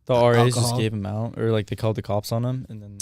S2: The RAs
S1: alcohol.
S2: just gave him out, or like they called the cops on him, and then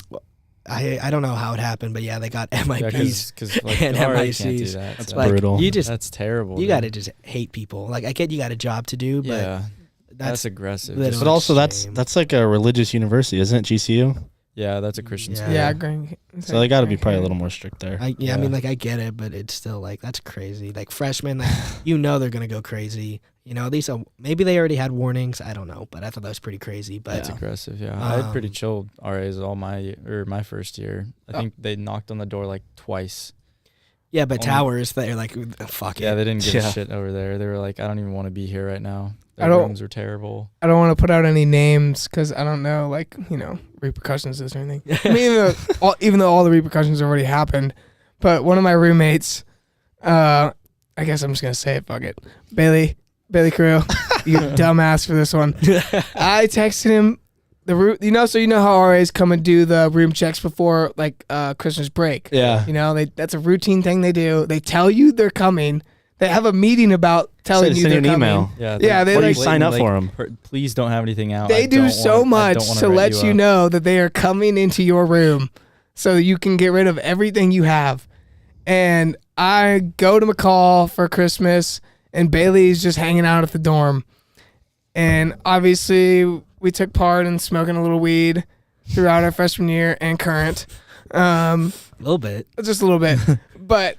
S1: I don't know how it happened, but yeah, they got MIPs
S2: because like,
S1: and
S2: the RA can't do
S1: MICs.
S2: that.
S3: That's
S2: so.
S1: like,
S3: brutal.
S2: That's terrible.
S1: You
S2: dude.
S1: got to just hate people. Like I get you got a job to do, but
S2: Yeah, that's
S1: that's
S2: aggressive.
S1: literally-
S3: But also
S1: Shame.
S3: that's like a religious university, isn't it? GCU.
S2: Yeah, that's a Christian
S1: Yeah.
S2: school.
S4: Yeah, Grand.
S3: So they got to be probably a little more strict there.
S1: I
S2: Yeah.
S1: mean, like I get it, but it's still like that's crazy. Like freshmen, like, they're gonna go crazy. You know, at least maybe they already had warnings. I don't know, but I thought that was pretty crazy. But
S2: That's aggressive. Yeah, I had pretty
S1: Um,
S2: chilled RAs all my first year. I think they knocked on the door like twice.
S1: yeah, but
S2: Only-
S1: towers, they're like, fuck
S2: Yeah,
S1: it.
S2: they didn't give
S3: Yeah.
S2: a shit over there. They were like, I don't even want to be here right now. Their
S4: I don't-
S2: rooms are terrible.
S4: I don't want to put out any names because I don't know, like, repercussions of this or anything. I mean, even though all the repercussions already happened, but one of my roommates, I guess I'm just gonna say it. Fuck it, Bailey Crew, you dumbass for this one. I texted him the room, so you know how RAs come and do the room checks before like Christmas break.
S3: Yeah.
S4: That's a routine thing they do. They tell you they're coming. They have a meeting about telling you
S3: Send
S4: they're
S3: an
S4: coming.
S3: email.
S2: Yeah,
S4: Yeah, they
S3: What do you
S4: like-
S3: sign up for 'em?
S2: Please don't have anything out.
S4: They
S2: I
S4: do
S2: don't
S4: so
S2: wanna- I
S4: much
S2: don't wanna
S4: to
S2: write
S4: let you
S2: up.
S4: know that they are coming into your room so you can get rid of everything you have. And I go to McCall for Christmas, and Bailey's just hanging out at the dorm. And obviously, we took part in smoking a little weed throughout our freshman year and current.
S1: A little bit.
S4: Just a little bit. But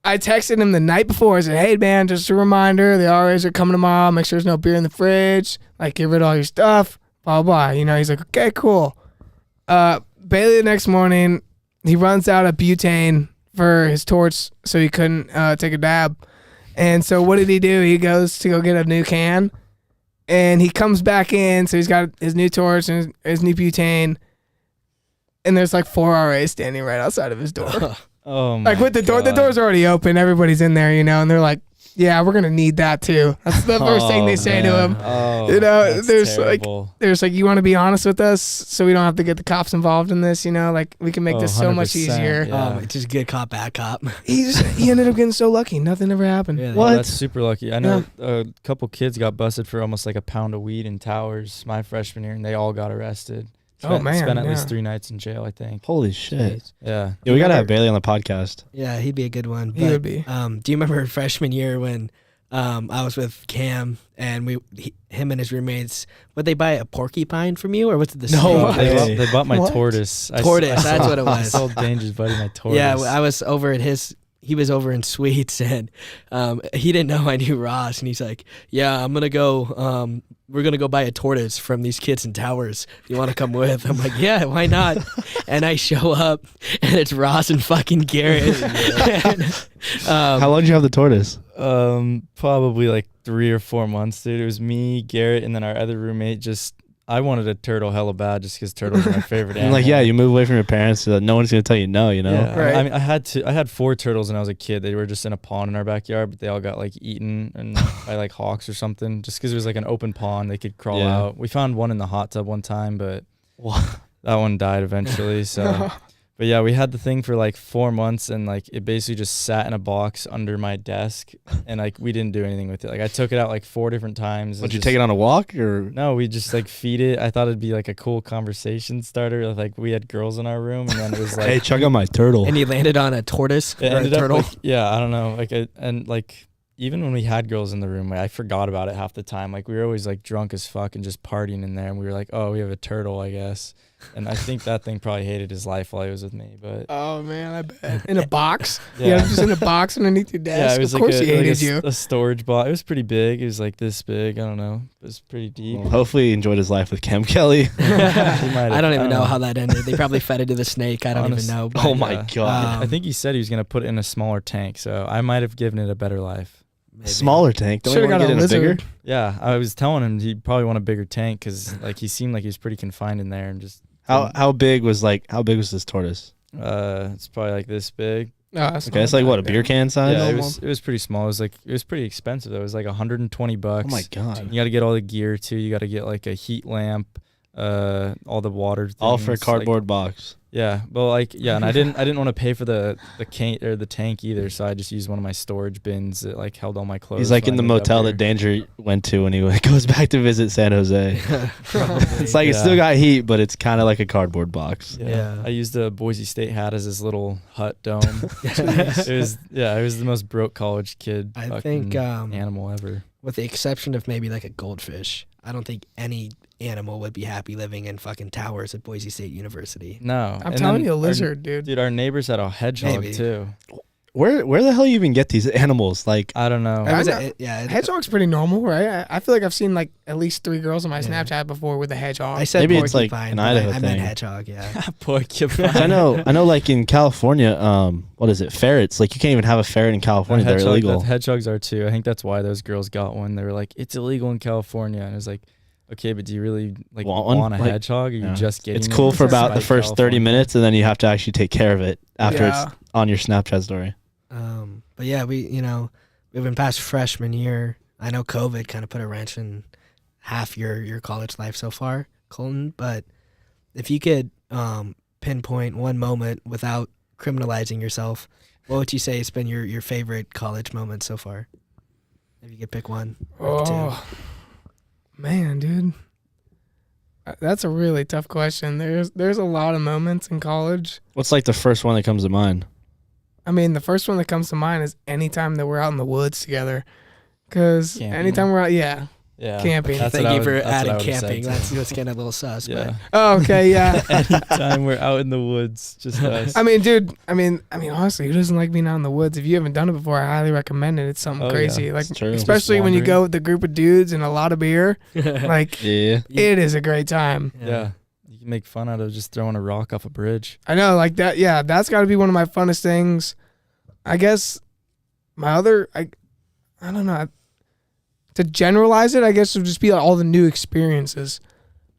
S4: I texted him the night before. I said, hey, man, just a reminder. The RAs are coming tomorrow. Make sure there's no beer in the fridge. Like, get rid of all your stuff. Blah, blah, blah. He's like, okay, cool. Bailey the next morning, he runs out of butane for his torch so he couldn't take a dab. And so what did he do? He goes to go get a new can. And he comes back in. So he's got his new torch and his new butane. And there's like 4 RAs standing right outside of his door.
S2: Oh my
S4: Like with the
S2: God.
S4: door's already open. Everybody's in there, and they're like, "Yeah, we're gonna need that too." That's the first thing they say to him.
S2: Oh,
S4: There's
S2: that's
S4: like,
S2: terrible.
S4: there's like, "You want to be honest with us, so we don't have to get the cops involved in this." Like we can make this so much
S2: 100%,
S4: easier.
S2: yeah.
S1: It's just good cop, bad cop.
S4: He ended up getting so lucky. Nothing ever happened.
S1: Yeah,
S3: What?
S2: That's super lucky. I know a couple kids got busted for almost like a pound of weed in Towers my freshman year, and they all got arrested. Spent at least 3 nights in jail, I think.
S3: Holy shit.
S2: Yeah.
S3: Yeah, we gotta have Bailey on the podcast.
S1: Yeah, he'd be a good one.
S4: He would be.
S1: Do you remember freshman year when I was with Cam and him and his roommates, would they buy a porcupine from you or was it the
S3: No
S1: snake?
S3: way.
S2: They bought my
S4: What?
S2: tortoise.
S1: Tortoise, that's what it
S2: I
S1: was.
S2: sold Danger's buddy my tortoise.
S1: Yeah, I was over at he was over in Sweets and he didn't know I knew Ross and he's like, yeah, I'm gonna go we're gonna go buy a tortoise from these kids in Towers. You wanna come with? I'm like, yeah, why not? And I show up and it's Ross and fucking Garrett.
S3: How long did you have the tortoise?
S2: Probably like 3 or 4 months, dude. It was me, Garrett, and then our other roommate. I wanted a turtle hella bad just because turtles are my favorite
S3: I'm
S2: animal.
S3: like, yeah, you move away from your parents so that no one's gonna tell you no,
S2: Yeah.
S4: Right.
S2: I mean, I had 4 turtles when I was a kid. They were just in a pond in our backyard, but they all got like eaten and by like hawks or something. Just because it was like an open pond, they could crawl out. We found one in the hot tub one time, but that one died eventually. So, but But yeah, we had the thing for like 4 months, and like it basically just sat in a box under my desk, and like we didn't do anything with it. Like I took it out like 4 different times.
S3: Would you take it on a walk or?
S2: No, we just like feed it. I thought it'd be like a cool conversation starter. Like we had girls in our room, and then it was like,
S3: Hey, check out my turtle.
S1: And you landed on a tortoise
S2: it
S1: or a
S2: ended up,
S1: turtle.
S2: like, yeah, I don't know. Like and like even when we had girls in the room, like, I forgot about it half the time. Like we were always like drunk as fuck and just partying in there, and we were like, oh, we have a turtle, I guess. And I think that thing probably hated his life while he was with me. But
S4: Oh man, I bet. In a box?
S2: Yeah.
S4: Just in a box underneath your desk.
S2: yeah, it was
S4: of
S2: like
S4: course he hated you.
S2: a storage box. It was pretty big. It was like this big. I don't know. It was pretty deep.
S3: Well, hopefully he enjoyed his life with Cam Kelly.
S1: I don't even know how that ended. They probably fed it to the snake. I don't
S2: Honest-
S1: even know.
S3: Oh my God.
S2: I think he said he was gonna put it in a smaller tank, so I might have given it a better life.
S1: Maybe.
S3: Smaller tank. Don't you
S4: Should've
S3: want to
S4: got
S3: get
S4: a
S3: in a bigger?
S4: lizard.
S2: Yeah, I was telling him he'd probably want a bigger tank because like he seemed like he was pretty confined in there and just.
S3: How big was this tortoise?
S2: It's probably like this big.
S3: Okay, it's like what, a beer can size?
S2: Yeah, it was pretty small. It was pretty expensive though. It was like $120.
S3: Oh my God.
S2: You got to get all the gear too. You got to get like a heat lamp, all the water things,
S3: All for a
S2: like-
S3: cardboard box.
S2: Yeah, but like and I didn't want to pay for the can or the tank either, so I just used one of my storage bins that like held all my clothes.
S3: He's like
S2: when
S3: in the
S2: I moved up
S3: motel
S2: here.
S3: that Danger went to when he goes back to visit San Jose. It's like it's still got heat, but it's kind of like a cardboard box.
S1: Yeah.
S2: I used a Boise State hat as his little hut dome. It was the most broke college kid
S1: I
S2: fucking
S1: think
S2: animal ever.
S1: with the exception of maybe like a goldfish, I don't think any animal would be happy living in fucking towers at Boise State University.
S2: No.
S4: I'm
S2: And
S4: telling
S2: then
S4: you, a lizard, dude.
S2: Dude, our neighbors had a hedgehog
S1: Maybe.
S2: too.
S3: Where the hell you even get these animals? Like,
S2: I don't know.
S1: It was
S4: I
S1: a- yeah, it-
S4: Hedgehog's pretty normal, right? I feel like I've seen like at least 3 girls on my
S1: Yeah.
S4: Snapchat before with a hedgehog.
S1: I said
S3: Maybe it's like
S1: porcupine,
S3: an
S1: but
S3: Idaho
S1: I meant
S3: thing.
S1: hedgehog. Yeah.
S2: Porcupine.
S3: I know, like in California, what is it? Ferrets. Like you can't even have a ferret in California. They're illegal.
S2: Hedgehogs are too. I think that's why those girls got one. They were like, it's illegal in California. And it was like, okay, but do you really like
S3: Want one?
S2: want a
S3: Like,
S2: hedgehog? Or you
S3: yeah.
S2: just getting
S3: It's
S2: it
S3: cool for about the
S2: despite
S3: first 30
S2: California?
S3: minutes, and then you have to actually take care of it after
S4: Yeah.
S3: it's on your Snapchat story.
S1: But yeah, we've been past freshman year. I know COVID kind of put a wrench in half your college life so far, Colton. But if you could pinpoint one moment without criminalizing yourself, what would you say has been your favorite college moment so far? If you could pick one. Or two.
S4: Oh, man, dude. That's a really tough question. There's a lot of moments in college.
S3: What's like the first one that comes to mind?
S4: I mean, the first one that comes to mind is anytime that we're out in the woods together. Because
S2: Camping.
S4: anytime we're out, yeah.
S2: Yeah.
S4: Camping.
S2: That's
S1: Thank
S2: what I
S1: you
S2: would-
S1: for
S2: that's what I
S1: adding
S2: would've said,
S1: camping.
S2: too.
S1: That's what's getting a little sus.
S2: Yeah.
S4: Oh, okay, yeah.
S2: Anytime we're out in the woods, just us.
S4: I mean, dude. I mean, honestly, who doesn't like being out in the woods? If you haven't done it before, I highly recommend it. It's something
S2: Oh, yeah.
S4: crazy. Like,
S3: It's true.
S4: especially
S2: Just
S4: when you
S2: wandering.
S4: go with a group of dudes and a lot of beer.
S1: But
S4: Like,
S3: Yeah.
S4: it is a great time.
S2: Yeah. You can make fun out of just throwing a rock off a bridge.
S4: I know, like that. Yeah, that's got to be one of my funnest things. I guess my other, I don't know. To generalize it, I guess it would just be like all the new experiences.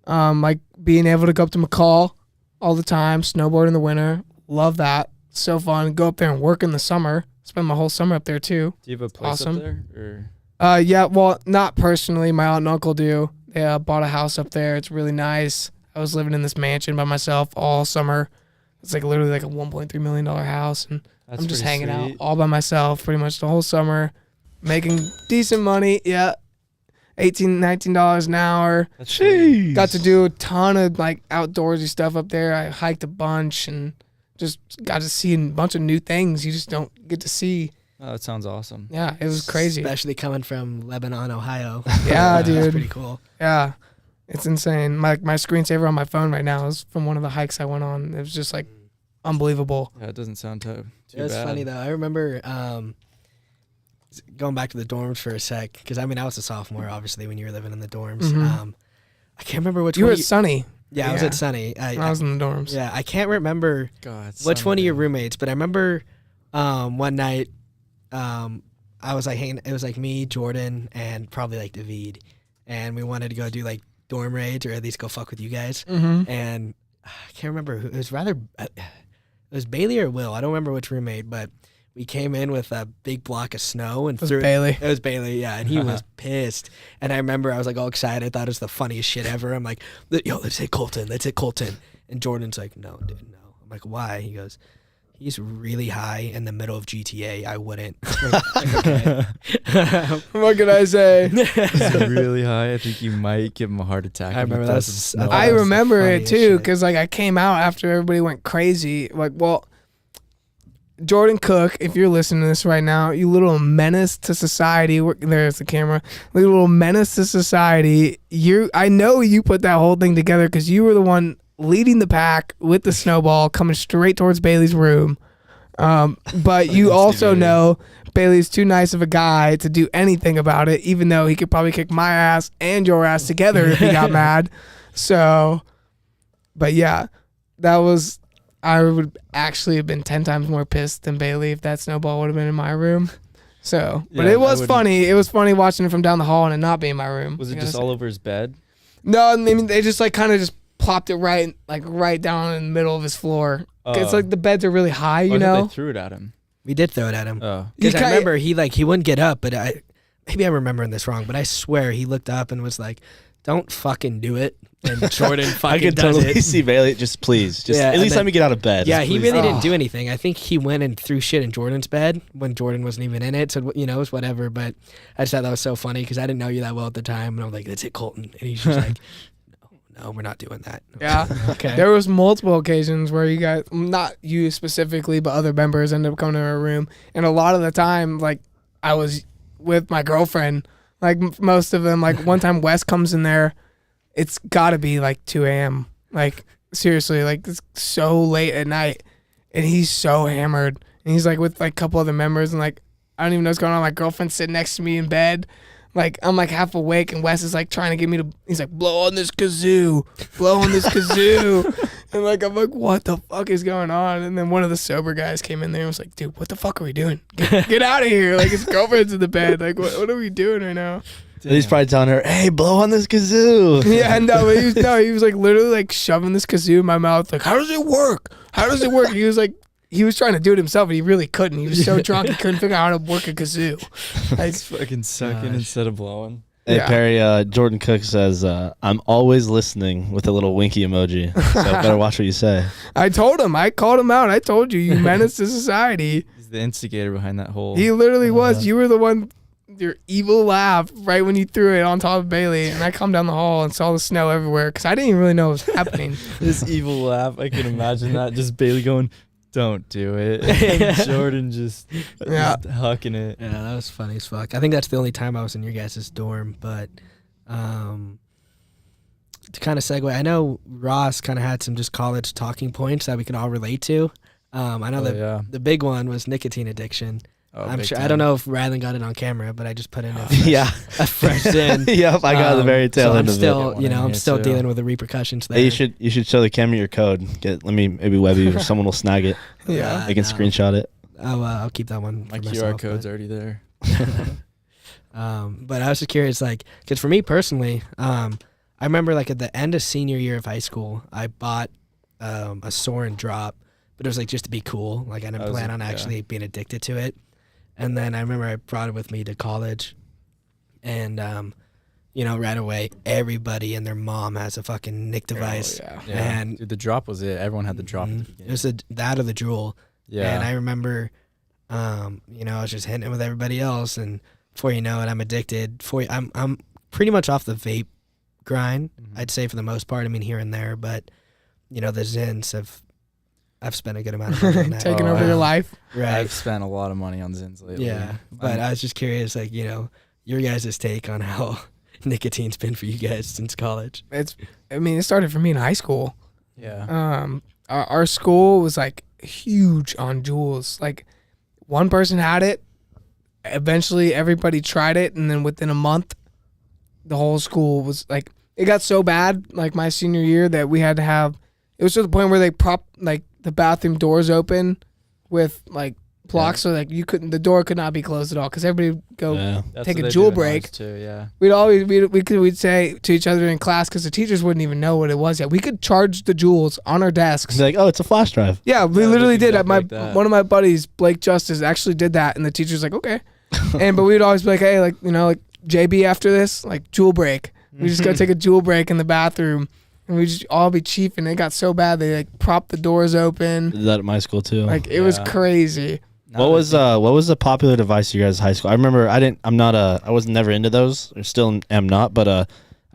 S4: Like being able to go up to McCall all the time, snowboard in the winter. Love that. So fun. Go up there and work in the summer. Spend my whole summer up there too.
S2: Do you have a place
S4: Awesome.
S2: up there? Or
S4: Yeah, well, not personally. My aunt and uncle do. They bought a house up there. It's really nice. I was living in this mansion by myself all summer. It's like literally like a $1.3 million house, and
S2: that's
S4: I'm just
S2: pretty
S4: hanging out
S2: sweet.
S4: all by myself pretty much the whole summer, making decent money. Yeah, $18, $19 an hour.
S2: That's sweet.
S4: Got to do a ton of like outdoorsy stuff up there. I hiked a bunch and just got to see a bunch of new things you just don't get to see.
S2: Oh, that sounds awesome.
S4: Yeah, it was crazy.
S1: Especially coming from Lebanon, Ohio.
S4: Yeah,
S1: That's
S4: dude.
S1: pretty cool.
S4: Yeah, it's insane. My screensaver on my phone right now is from one of the hikes I went on. It was just like unbelievable.
S2: Yeah, it doesn't sound too
S1: It was
S2: bad.
S1: funny though. I remember going back to the dorms for a sec, because I was a sophomore, obviously, when you were living in the dorms.
S4: Mhm.
S1: I can't remember which
S4: You were
S1: one.
S4: at Sunny.
S1: Yeah, I was
S4: yeah.
S1: at Sunny.
S4: I was in the dorms.
S1: Yeah, I can't remember
S2: God,
S1: which one of your
S2: Sunday.
S1: roommates, but I remember one night I was like hanging. It was like me, Jordan, and probably like David, and we wanted to go do like dorm raids or at least go fuck with you guys.
S4: Mm-hmm.
S1: And I can't remember who it was. It was Bailey or Will. I don't remember which roommate, but we came in with a big block of snow and
S4: It was
S1: threw
S4: Bailey.
S1: It was Bailey, yeah, and he was pissed. And I remember I was like all excited. I thought it was the funniest shit ever. I'm like, yo, let's hit Colton. Let's hit Colton. And Jordan's like, no, dude, no. I'm like, why? He goes, he's really high in the middle of GTA. I wouldn't.
S4: What can I say?
S2: It's really high. I think you might give him a heart attack.
S1: I remember
S2: that's.
S4: I remember
S1: funny
S4: it
S1: as
S4: too,
S1: shit.
S4: because like I came out after everybody went crazy. Like, well, Jordan Cook, if you're listening to this right now, you little menace to society. There's the camera. You little menace to society. I know you put that whole thing together because you were the one leading the pack with the snowball coming straight towards Bailey's room. But you also know Bailey's too nice of a guy to do anything about it, even though he could probably kick my ass and your ass together if he got mad. So, but yeah, I would actually have been 10 times more pissed than Bailey if that snowball would have been in my room. So, but it was funny. It was funny watching it from down the hall and it not be in my room.
S2: Was it just all over his bed?
S4: No, I mean, they just like kind of just plopped it right down in the middle of his floor. It's like the beds are really high, you know.
S2: They threw it at him.
S1: We did throw it at him.
S2: Oh,
S1: Because I remember he wouldn't get up, but maybe I'm remembering this wrong, but I swear he looked up and was like, "Don't fucking do it." And Jordan fucking
S3: I can
S1: does
S3: totally
S1: it.
S3: see Bailey. Just please, at least let me get out of bed.
S1: Yeah, he
S3: Please.
S1: really didn't do anything. I think he went and threw shit in Jordan's bed when Jordan wasn't even in it. So, you know, it was whatever. But I just thought that was so funny because I didn't know you that well at the time. And I was like, "That's it, Colton." And he's just like, no, we're not doing that.
S4: Yeah.
S1: Okay.
S4: There was multiple occasions where you guys, not you specifically, but other members ended up coming to our room. And a lot of the time, like, I was with my girlfriend. Like, most of them, like, one time Wes comes in there, it's got to be, like, 2 a.m. Like, seriously, like, it's so late at night. And he's so hammered. And he's, like, with, like, a couple other members. And, like, I don't even know what's going on. My girlfriend's sitting next to me in bed. Like, I'm, like, half awake, and Wes is, like, trying to get me to... He's like, blow on this kazoo. Blow on this kazoo. And, like, I'm like, what the fuck is going on? And then one of the sober guys came in there and was like, dude, what the fuck are we doing? Get out of here. Like, his girlfriend's in the bed. Like, what are we doing right now?
S3: He's probably telling her, "Hey, blow on this kazoo."
S4: Yeah, no, he was, like, literally, like, shoving this kazoo in my mouth. Like, how does it work? How does it work? He was, like... He was trying to do it himself, and he really couldn't. He was so drunk, he couldn't figure out how to work a kazoo.
S2: It's fucking sucking instead of blowing.
S3: Hey,
S4: Yeah.
S3: Perry, Jordan Cook says, "I'm always listening," with a little winky emoji. So better watch what you say.
S4: I told him. I called him out. I told you, you menace to society.
S2: He's the instigator behind that whole.
S4: He literally was. You were the one, your evil laugh right when you threw it on top of Bailey. And I come down the hall and saw the snow everywhere because I didn't even really know what was happening.
S2: This evil laugh. I can imagine that. Just Bailey going, "Don't do it." And Jordan just hucking it.
S1: Yeah, that was funny as fuck. I think that's the only time I was in your guys' dorm. But to kind of segue, I know Ross kind of had some just college talking points that we can all relate to. I know the big one was nicotine addiction. I'm sure. I don't know if Rylan got it on camera, but I just put in a fresh in.
S3: Yep, I got the very tail
S1: so
S3: end
S1: I'm
S3: of
S1: still,
S3: it.
S1: I'm still dealing with the repercussions there.
S3: Hey, you should show the camera your code. Let me maybe web you or someone will snag it.
S4: Yeah.
S3: They can screenshot it.
S1: I'll keep that one.
S2: My
S1: for
S2: QR
S1: myself,
S2: code's already there.
S1: But I was just curious, like, because for me personally, I remember like at the end of senior year of high school, I bought a Soarin' drop, but it was like just to be cool. Like I didn't plan on actually being addicted to it. And then I remember I brought it with me to college, and right away everybody and their mom has a fucking nic device.
S4: Oh,
S2: Yeah.
S1: And
S2: Dude, the drop was it. Everyone had the drop. At the
S1: it
S2: beginning.
S1: was that or the Juul.
S2: Yeah.
S1: And I remember, I was just hitting it with everybody else, and before you know it, I'm addicted. I'm pretty much off the vape grind. I'd say for the most part. I mean, here and there, but the Zins I've spent a good amount of money on that.
S4: Taking over your life.
S1: Right.
S2: I've spent a lot of money on Zins lately.
S1: Yeah, but I was just curious, like, your guys' take on how nicotine's been for you guys since college.
S4: It started for me in high school.
S2: Yeah.
S4: Our school was like huge on Juuls. Like one person had it. Eventually everybody tried it. And then within a month, the whole school was like, it got so bad, like my senior year, that we had to have, it was to the point where they propped like the bathroom doors open with like blocks, so like the door could not be closed at all because everybody would go
S2: That's
S4: take
S2: what
S4: a
S2: they do
S4: Juul
S2: in
S4: break.
S2: ours too, yeah.
S4: We'd say to each other in class, because the teachers wouldn't even know what it was yet. We could charge the Juuls on our desks.
S3: It's like, oh, it's a flash drive.
S4: Yeah, we literally did.
S2: like that.
S4: One of my buddies, Blake Justice, actually did that, and the teacher's like, okay. But we'd always be like, hey, like, like JB after this, like Juul break. We just go take a Juul break in the bathroom, and we just all be chiefing. It got so bad they like propped the doors open.
S3: Did that at my school too.
S4: Like it was crazy.
S3: What was the popular device you guys high school? I remember I was never into those, or still am not, but I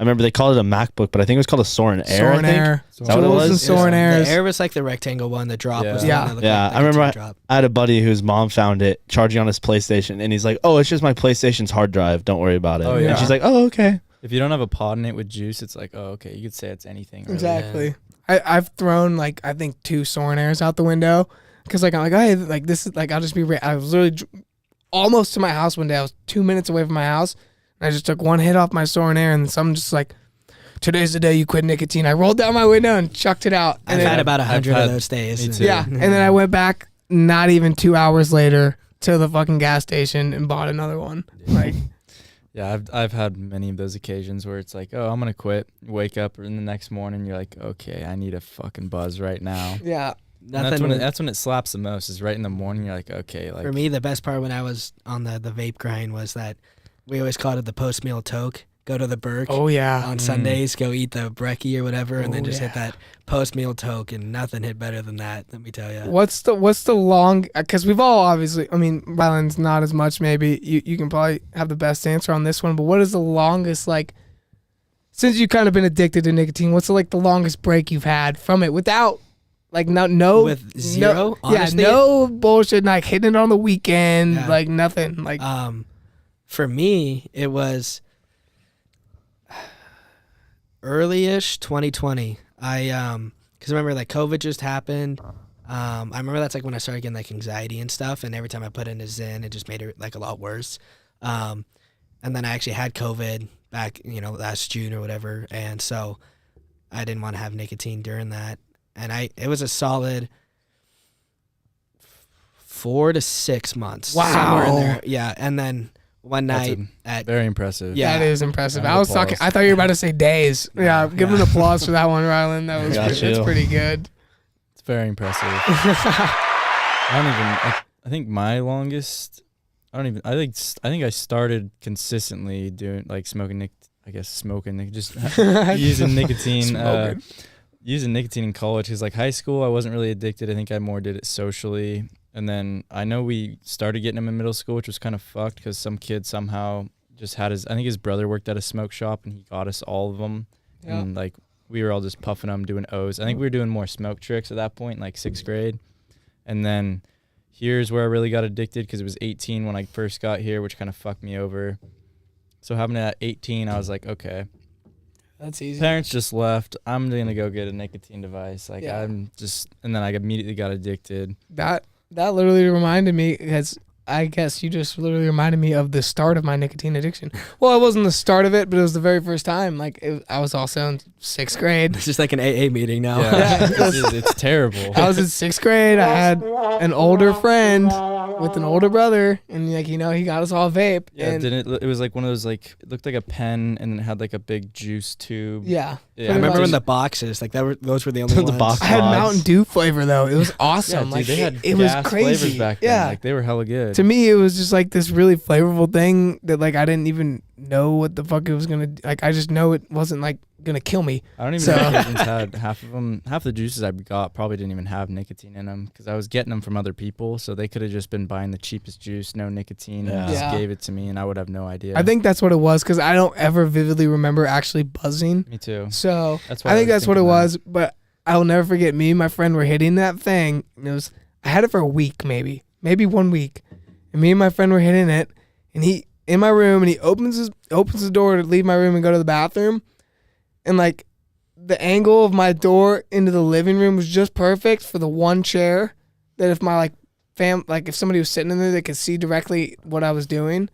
S3: remember they called it a MacBook, but I think it was called a Soren Air.
S4: Soren Air.
S3: Is that what it was?
S4: Soren Airs.
S1: The Air was like the rectangle one. The drop was the
S4: Yeah.
S1: one that looked
S3: Yeah,
S1: like
S3: I remember
S1: drop.
S3: I had a buddy whose mom found it charging on his PlayStation, and he's like, "Oh, it's just my PlayStation's hard drive. Don't worry about it."
S2: Oh, yeah.
S3: And she's like, "Oh, okay."
S2: If you don't have a pod in it with juice, it's like, oh, okay, you could say it's anything. Really.
S4: Exactly. I've thrown like I think 2 Soren Airs out the window because like I'm like, hey, like this is like I'll just be. I was literally almost to my house one day. I was 2 minutes away from my house, and I just took one hit off my Soren Air, and someone just like, today's the day you quit nicotine. I rolled down my window and chucked it out. And
S1: I've
S4: then,
S1: had about 100
S2: had-
S1: of those days.
S2: me too.
S4: yeah, and then I went back not even 2 hours later to the fucking gas station and bought another one. Like,
S2: Yeah, I've had many of those occasions where it's like, oh, I'm gonna quit. You wake up in the next morning, you're like, okay, I need a fucking buzz right now.
S4: yeah,
S2: And that's when it slaps the most. Is right in the morning. You're like, okay, like
S1: for me, the best part when I was on the vape grind was that we always called it the post meal toke. Go to the Burke
S4: oh yeah,
S1: on Sundays, go eat the brekkie or whatever, and then
S4: Oh,
S1: just hit
S4: yeah.
S1: that post meal toke, and nothing hit better than that. Let me tell you.
S4: What's the long? Because we've all obviously. I mean, Ryland's not as much. Maybe you can probably have the best answer on this one. But what is the longest like? Since you've kind of been addicted to nicotine, what's the longest break you've had from it without like no
S1: With zero?
S4: No,
S1: Honestly,
S4: yeah, no bullshit. Like hitting it on the weekend,
S1: Yeah.
S4: like nothing. Like
S1: For me, it was early-ish 2020. Because remember, like, COVID just happened. I remember that's like when I started getting like anxiety and stuff, and every time I put in a Zyn, it just made it like a lot worse. And then I actually had COVID back, last June or whatever, and so I didn't want to have nicotine during that. And it was a solid 4 to 6 months.
S4: Wow.
S1: Somewhere in there. Yeah, and then one
S2: That's
S1: night at
S2: very impressive.
S1: Yeah.
S4: that is impressive.
S2: Round
S4: I
S2: of
S4: was talking.
S2: applause.
S4: I thought you were about to say days. Yeah, give an applause for that one, Ryland. That was
S3: Got
S4: that's
S3: you.
S4: pretty good.
S2: It's very impressive. I think my longest. I think I started consistently doing like smoking just using nicotine.
S4: Smoking.
S2: Using nicotine in college because like high school I wasn't really addicted. I think I more did it socially. And then I know we started getting him in middle school, which was kind of fucked because some kid somehow just had I think his brother worked at a smoke shop and he got us all of them.
S4: Yeah.
S2: And like we were all just puffing them, doing O's. I think we were doing more smoke tricks at that point, like 6th grade. And then here's where I really got addicted because it was 18 when I first got here, which kind of fucked me over. So having it at 18, I was like, okay,
S4: That's easy.
S2: parents just left. I'm going to go get a nicotine device. Like
S4: Yeah.
S2: and then I immediately got addicted.
S4: That literally reminded me, because I guess you just literally reminded me of the start of my nicotine addiction. Well, it wasn't the start of it, but it was the very first time. Like I was also in 6th grade.
S1: it's just like an AA meeting now.
S4: Yeah.
S2: It's terrible.
S4: I was in 6th grade. I had an older friend with an older brother, and like he got us all vape.
S2: Yeah,
S4: and
S2: it was like one of those like it looked like a pen and it had like a big juice tube.
S4: yeah.
S2: Yeah,
S1: I remember when
S4: much.
S1: the boxes, like those were the only
S3: The
S1: ones.
S3: box-
S4: I had
S3: Pods.
S4: Mountain Dew flavor though. It was
S2: Yeah,
S4: awesome.
S2: dude,
S4: like
S2: they had
S4: it was
S2: gas
S4: crazy.
S2: flavors back then.
S4: Yeah.
S2: Like they were hella good.
S4: To me, it was just like this really flavorful thing that like I didn't even know what the fuck it was gonna. Like I just know it wasn't like gonna kill me.
S2: I don't even
S4: So-
S2: know if kittens had half of them. Half the juices I got probably didn't even have nicotine in them because I was getting them from other people. So they could have just been buying the cheapest juice, no nicotine, and just
S4: Yeah.
S2: gave it to me, and I would have no idea.
S4: I think that's what it was because I don't ever vividly remember actually buzzing.
S2: me too.
S4: So
S2: That's why
S4: I think
S2: was
S4: that's what it
S2: thinking that.
S4: was. But I'll never forget. Me and my friend were hitting that thing. And it was I had it for a week, maybe 1 week, and me and my friend were hitting it, and he in my room, and he opens the door to leave my room and go to the bathroom, and like the angle of my door into the living room was just perfect for the one chair that if my if somebody was sitting in there, they could see directly what I was doing.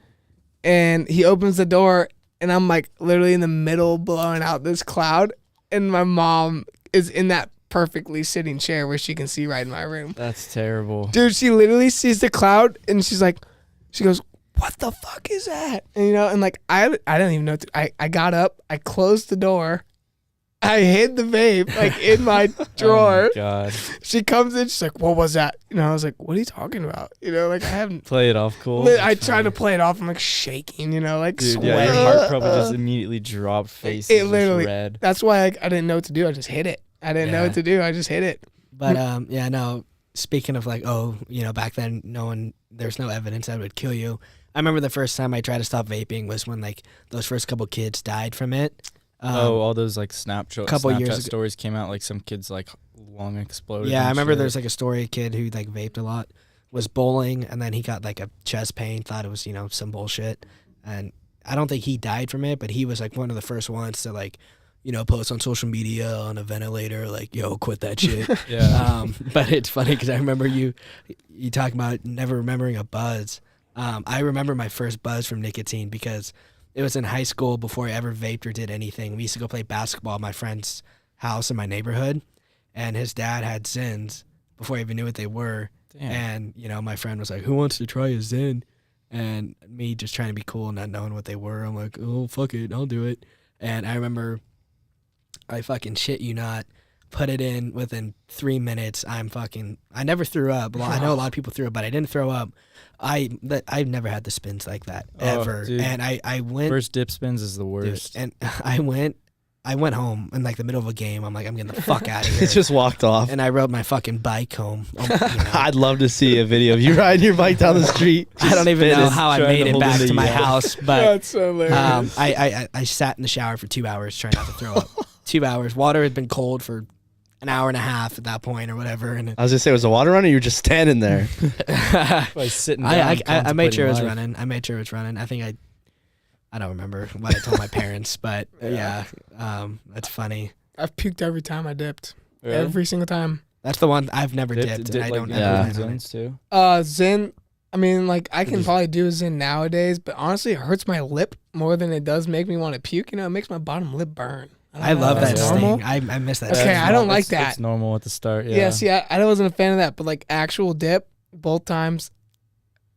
S4: And he opens the door, and I'm like literally in the middle blowing out this cloud, and my mom is in that perfectly sitting chair where she can see right in my room.
S2: That's terrible.
S4: Dude, she literally sees the cloud, and she goes, "What the fuck is that?" And and like I didn't even know. I got up, I closed the door, I hid the vape like in my drawer.
S2: Oh my God.
S4: She comes in, she's like, "What was that?" You know, I was like, "What are you talking about?" You know, like I haven't.
S2: Play it off cool.
S4: I tried to play it off. I'm like shaking. You know, like
S2: Dude,
S4: sweating.
S2: yeah, your heart probably just immediately dropped. Face
S4: It
S2: just
S4: literally.
S2: red.
S4: That's why I didn't know what to do. I just hit it. I didn't know
S1: Yeah.
S4: what to do. I just hit it.
S1: But yeah, no. Speaking of like, back then, there's no evidence that would kill you. I remember the first time I tried to stop vaping was when like those first couple kids died from it.
S2: All those like Snapchat
S1: years ago.
S2: stories came out, like some kids like lung exploded.
S1: Yeah,
S2: and
S1: I remember
S2: shit.
S1: there's like a story, a kid who like vaped a lot, was bowling, and then he got like a chest pain, thought it was, some bullshit. And I don't think he died from it, but he was like one of the first ones to like, post on social media on a ventilator, like, yo, quit that shit.
S2: Yeah.
S1: But it's funny because I remember you talking about never remembering a buzz. I remember my first buzz from nicotine because it was in high school before I ever vaped or did anything. We used to go play basketball at my friend's house in my neighborhood, and his dad had Zins before I even knew what they were.
S2: Damn.
S1: And, my friend was like, "Who wants to try a Zin?" And me just trying to be cool and not knowing what they were. I'm like, "Oh, fuck it, I'll do it." And I remember I fucking shit you not, put it in within 3 minutes. I never threw up. Well, I know a lot of people threw up, but I didn't throw up. I've never had the spins like that ever.
S2: Dude.
S1: And I went
S2: First dip spins is the worst.
S1: and I went home in like the middle of a game. I'm like, I'm getting the fuck out of here.
S3: It just walked off.
S1: And I rode my fucking bike home.
S3: I'd love to see a video of you riding your bike down the street.
S1: I don't even know
S3: spinning.
S1: how I
S2: trying
S1: made
S2: to
S1: it
S2: hold
S1: back
S2: into
S1: to my
S2: you.
S1: house, but
S4: That's so hilarious.
S1: I sat in the shower for 2 hours trying not to throw up. 2 hours. Water had been cold for an hour and a half at that point or whatever. And
S3: I was gonna say, was the water running? You were just standing there.
S2: Like sitting down.
S1: I made sure it was
S2: contemplating
S1: running. I made sure it was running. I think I don't remember what I told my parents, but yeah, that's funny.
S4: I've puked every time I dipped.
S2: life.
S4: Every single time.
S1: That's the one I've never
S2: Dip,
S1: dipped.
S2: dip,
S1: and I
S2: like,
S1: don't
S3: yeah.
S1: ever
S2: different
S1: remember.
S2: zones too.
S4: Zen. I mean, like I can probably do a Zen nowadays, but honestly, it hurts my lip more than it does make me want to puke. It makes my bottom lip burn.
S1: I
S4: don't know,
S1: love that
S4: that's
S2: sting.
S4: normal.
S1: I miss that.
S4: Okay,
S1: sting.
S4: I don't like
S2: It's
S4: that.
S2: normal at the start.
S4: Yeah,
S2: Yeah.
S4: see, I wasn't a fan of that, but like actual dip, both times,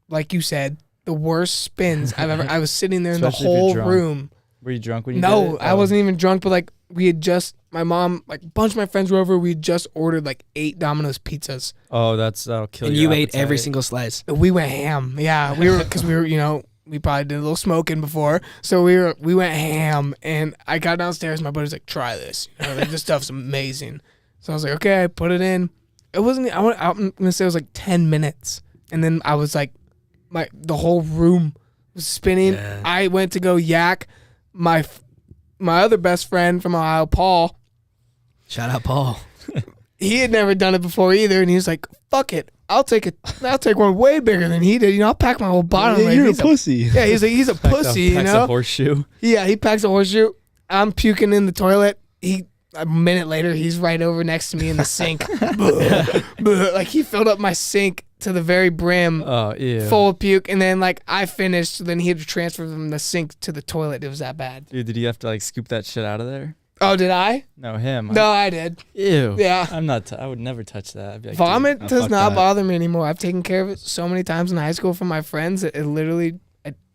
S4: like you said, the worst spins I've ever. I was sitting there in the
S2: Especially if you're
S4: whole
S2: drunk.
S4: room.
S2: Were you drunk when you did
S4: No,
S2: it?
S4: I wasn't even drunk, but like we had just, my mom, like a bunch of my friends were over. We had just ordered like 8 Domino's pizzas.
S2: Oh, that'll kill
S1: And
S2: your
S1: you ate every
S2: appetite.
S1: single slice.
S4: We went ham. Yeah, because we were, we probably did a little smoking before, so we went ham. And I got downstairs. My buddy's like, "Try this. Like, this stuff's amazing." So I was like, "Okay." I put it in. It wasn't. I'm gonna say it was like 10 minutes, and then I was like, the whole room was spinning.
S1: Yeah.
S4: I went to go yak my other best friend from Ohio, Paul.
S1: Shout out, Paul.
S4: He had never done it before either, and he was like, "Fuck it, I'll take one way bigger than he did. I'll pack my whole bottom."
S3: Yeah,
S4: like,
S3: you're a
S4: he's
S3: pussy.
S4: Yeah, he's a pussy,
S2: Packs a horseshoe.
S4: Yeah, he packs a horseshoe. I'm puking in the toilet. A minute later, he's right over next to me in the sink. Like he filled up my sink to the very brim,
S2: Oh, yeah.
S4: full of puke, and then like I finished, so then he had to transfer from the sink to the toilet. It was that bad.
S2: Dude, did you have to like scoop that shit out of there?
S4: Oh, did I?
S2: No, him.
S4: No, I did.
S2: Ew.
S4: Yeah.
S2: I'm not. I would never touch that. I'd be like,
S4: Vomit
S2: dude,
S4: does
S2: fuck
S4: not
S2: that.
S4: bother me anymore. I've taken care of it so many times in high school from my friends. It literally,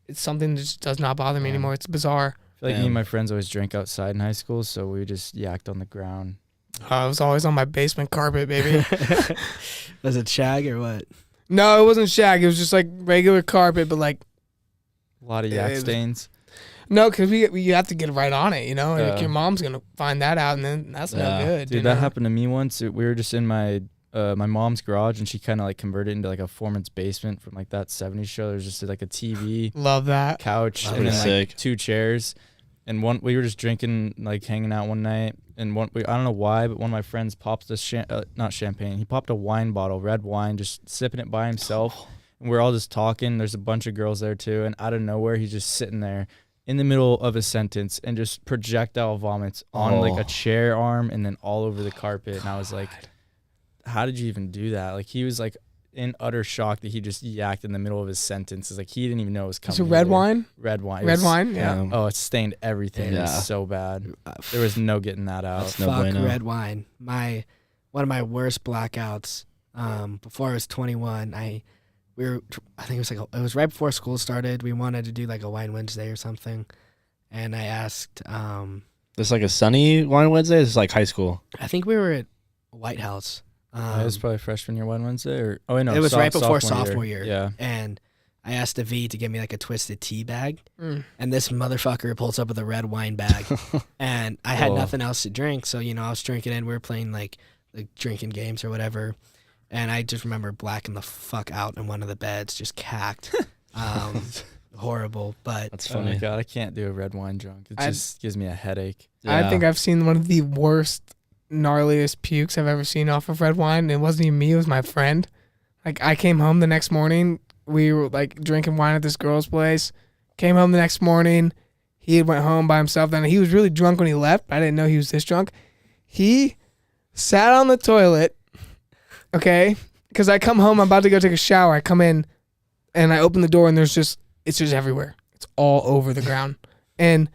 S4: it's something that just does not bother me
S2: Yeah.
S4: anymore. It's bizarre.
S2: I feel like me
S3: Damn.
S2: and my friends always drank outside in high school, so we just yacked on the ground.
S4: I was always on my basement carpet, baby.
S1: Was it shag or what?
S4: No, it wasn't shag. It was just like regular carpet, but like,
S2: A lot of
S4: Yeah,
S2: yak
S4: it was-
S2: stains.
S4: no, because you have to get right on it, Like
S2: Yeah.
S4: your mom's going to find that out, and then that's
S3: Yeah.
S4: no good.
S2: Dude, that happened to me once. We were just in my mom's garage, and she kind of like converted it into like a foreman's basement from like that 70s show. There's just like a TV,
S4: Love that.
S2: couch,
S1: Wow,
S2: and then
S3: pretty
S2: like
S3: sick.
S2: 2 chairs. And we were just drinking, like hanging out one night, and I don't know why, but one of my friends popped not champagne. He popped a wine bottle, red wine, just sipping it by himself. And we're all just talking. There's a bunch of girls there too, and out of nowhere, he's just sitting there in the middle of a sentence and just projectile vomits on like a chair arm and then all over the carpet. And I was like, how did you even do that? Like he was like in utter shock that he just yacked in the middle of his sentence. It's like he didn't even know it was coming.
S4: It's a red
S2: either.
S4: wine?
S2: Red wine. It
S4: Red
S2: was-
S4: wine? Yeah.
S2: Oh, it stained everything. It
S3: Yeah.
S2: was so bad. There was no getting that out.
S3: That's no
S1: Fuck
S3: bueno.
S1: red wine. One of my worst blackouts. Before I was 21, I think it was right before school started. We wanted to do like a wine Wednesday or something, and I asked
S3: This like a sunny wine Wednesday? This is like high school.
S1: I think we were at White House.
S2: It was probably freshman year one Wednesday, or wait, no,
S1: It was right before sophomore year.
S2: Yeah.
S1: And I asked the V to give me like a twisted tea bag,
S4: Mm.
S1: and this motherfucker pulls up with a red wine bag, and I had nothing else to drink, so I was drinking, and we were playing like drinking games or whatever, and I just remember blacking the fuck out in one of the beds, just cacked, horrible. But
S3: That's
S2: Oh my
S3: funny.
S2: god, I can't do a red wine drunk. It just gives me a headache.
S4: I think I've seen one of the worst, gnarliest pukes I've ever seen off of red wine. It wasn't even me; it was my friend. Like I came home the next morning. We were like drinking wine at this girl's place. Came home the next morning. He went home by himself. Then he was really drunk when he left. I didn't know he was this drunk. He sat on the toilet. Okay, because I come home. I'm about to go take a shower. I come in, and I open the door, and it's just everywhere. It's all over the ground. And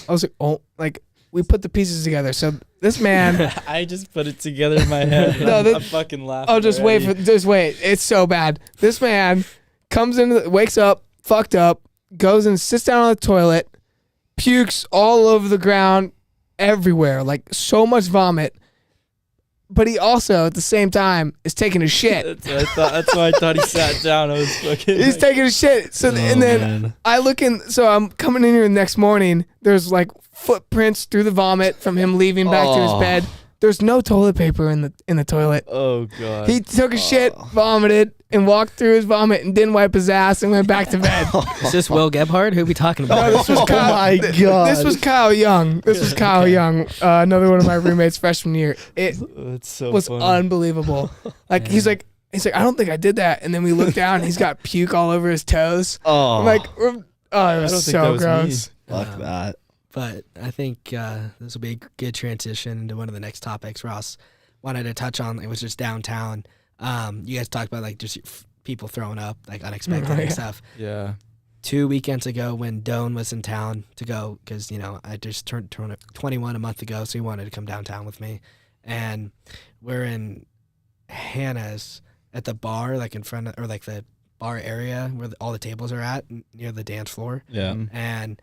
S4: I was like, oh, like we put the pieces together. So this man.
S2: I just put it together in my head.
S4: No,
S2: I'm fucking laughing.
S4: Oh, just wait. It's so bad. This man comes in, wakes up, fucked up, goes and sits down on the toilet, pukes all over the ground, everywhere, like so much vomit. But he also, at the same time, is taking a shit.
S2: That's why I thought he sat down. I was fucking.
S4: He's taking a shit. So and then
S3: man.
S4: I look in. So I'm coming in here the next morning. There's like footprints through the vomit from him leaving back to his bed. There's no toilet paper in the toilet.
S2: Oh god.
S4: He took a shit, vomited, and walked through his vomit and didn't wipe his ass and went back to bed.
S1: is this Will Gebhard? Who are we talking
S4: No,
S1: about?
S4: this was Kyle.
S3: my God.
S4: This was Kyle Young. Another one of my roommates freshman year. It
S2: That's so
S4: was
S2: funny.
S4: unbelievable. Like he's like, I don't think I did that. And then we look down, and he's got puke all over his toes.
S3: Oh,
S4: I'm like, oh, it was
S2: don't think that
S4: so
S2: was
S4: gross.
S3: fuck that.
S1: But I think this will be a good transition into one of the next topics Ross wanted to touch on. It was just downtown. You guys talked about like just people throwing up, like unexpected and stuff.
S2: Yeah.
S1: 2 weekends ago when Doan was in town to go, because, I just turned 21 a month ago, so he wanted to come downtown with me. And we're in Hannah's at the bar, like in front of, or like the bar area where all the tables are at, near the dance floor.
S3: Yeah.
S1: And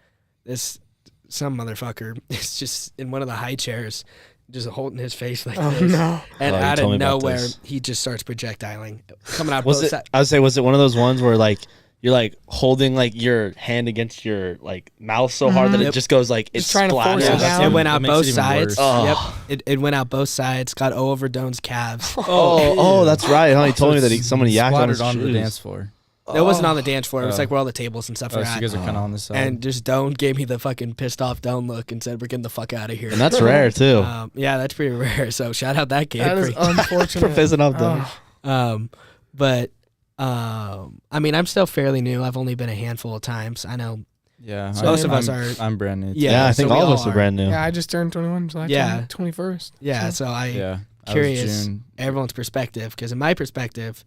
S1: some motherfucker is just in one of the high chairs, just holding his face like
S4: Oh
S1: this.
S4: no!
S1: And
S3: Oh, you
S1: out
S3: told
S1: of
S3: me about
S1: nowhere,
S3: this.
S1: he just starts projectiling, coming out
S3: Was
S1: both
S3: it?
S1: sides.
S3: I would say, was it one of those ones where like you're like holding like your hand against your like mouth so hard that
S1: Yep.
S3: it just goes like it's
S4: Just trying to force
S3: splatters?
S4: it down.
S1: It went
S2: That
S1: out
S2: makes
S1: both
S2: it even
S1: sides.
S2: worse.
S3: Oh.
S1: Yep. It went out both sides. Got over Doan's calves.
S3: Oh, that's right. Huh? He told me that somebody yacked on his
S2: on the
S3: shoes.
S2: dance floor.
S1: It wasn't on the dance floor. It was
S2: Oh.
S1: like where all the tables and stuff
S2: Oh,
S1: are
S2: so you
S1: at.
S2: guys are kind of on the side.
S1: And just Doan gave me the fucking pissed off Doan look and said, "We're getting the fuck out of here."
S3: And that's rare too.
S1: Yeah, that's pretty rare. So shout out that kid.
S4: That is
S1: for-
S4: unfortunate.
S3: For pissing off them.
S4: Oh.
S1: But I mean, I'm still fairly new. I've only been a handful of times. I know.
S2: yeah.
S1: So most of us are.
S2: I'm brand new.
S1: Yeah,
S3: Yeah, I
S1: so
S3: think
S1: we
S3: all of
S1: all
S3: us are
S1: are.
S3: brand new.
S4: Yeah, I just turned 21, so I
S1: Yeah.
S4: turned 21st.
S1: Yeah,
S4: So-
S1: so I
S2: Yeah. I was
S1: curious
S2: June.
S1: everyone's perspective, because in my perspective,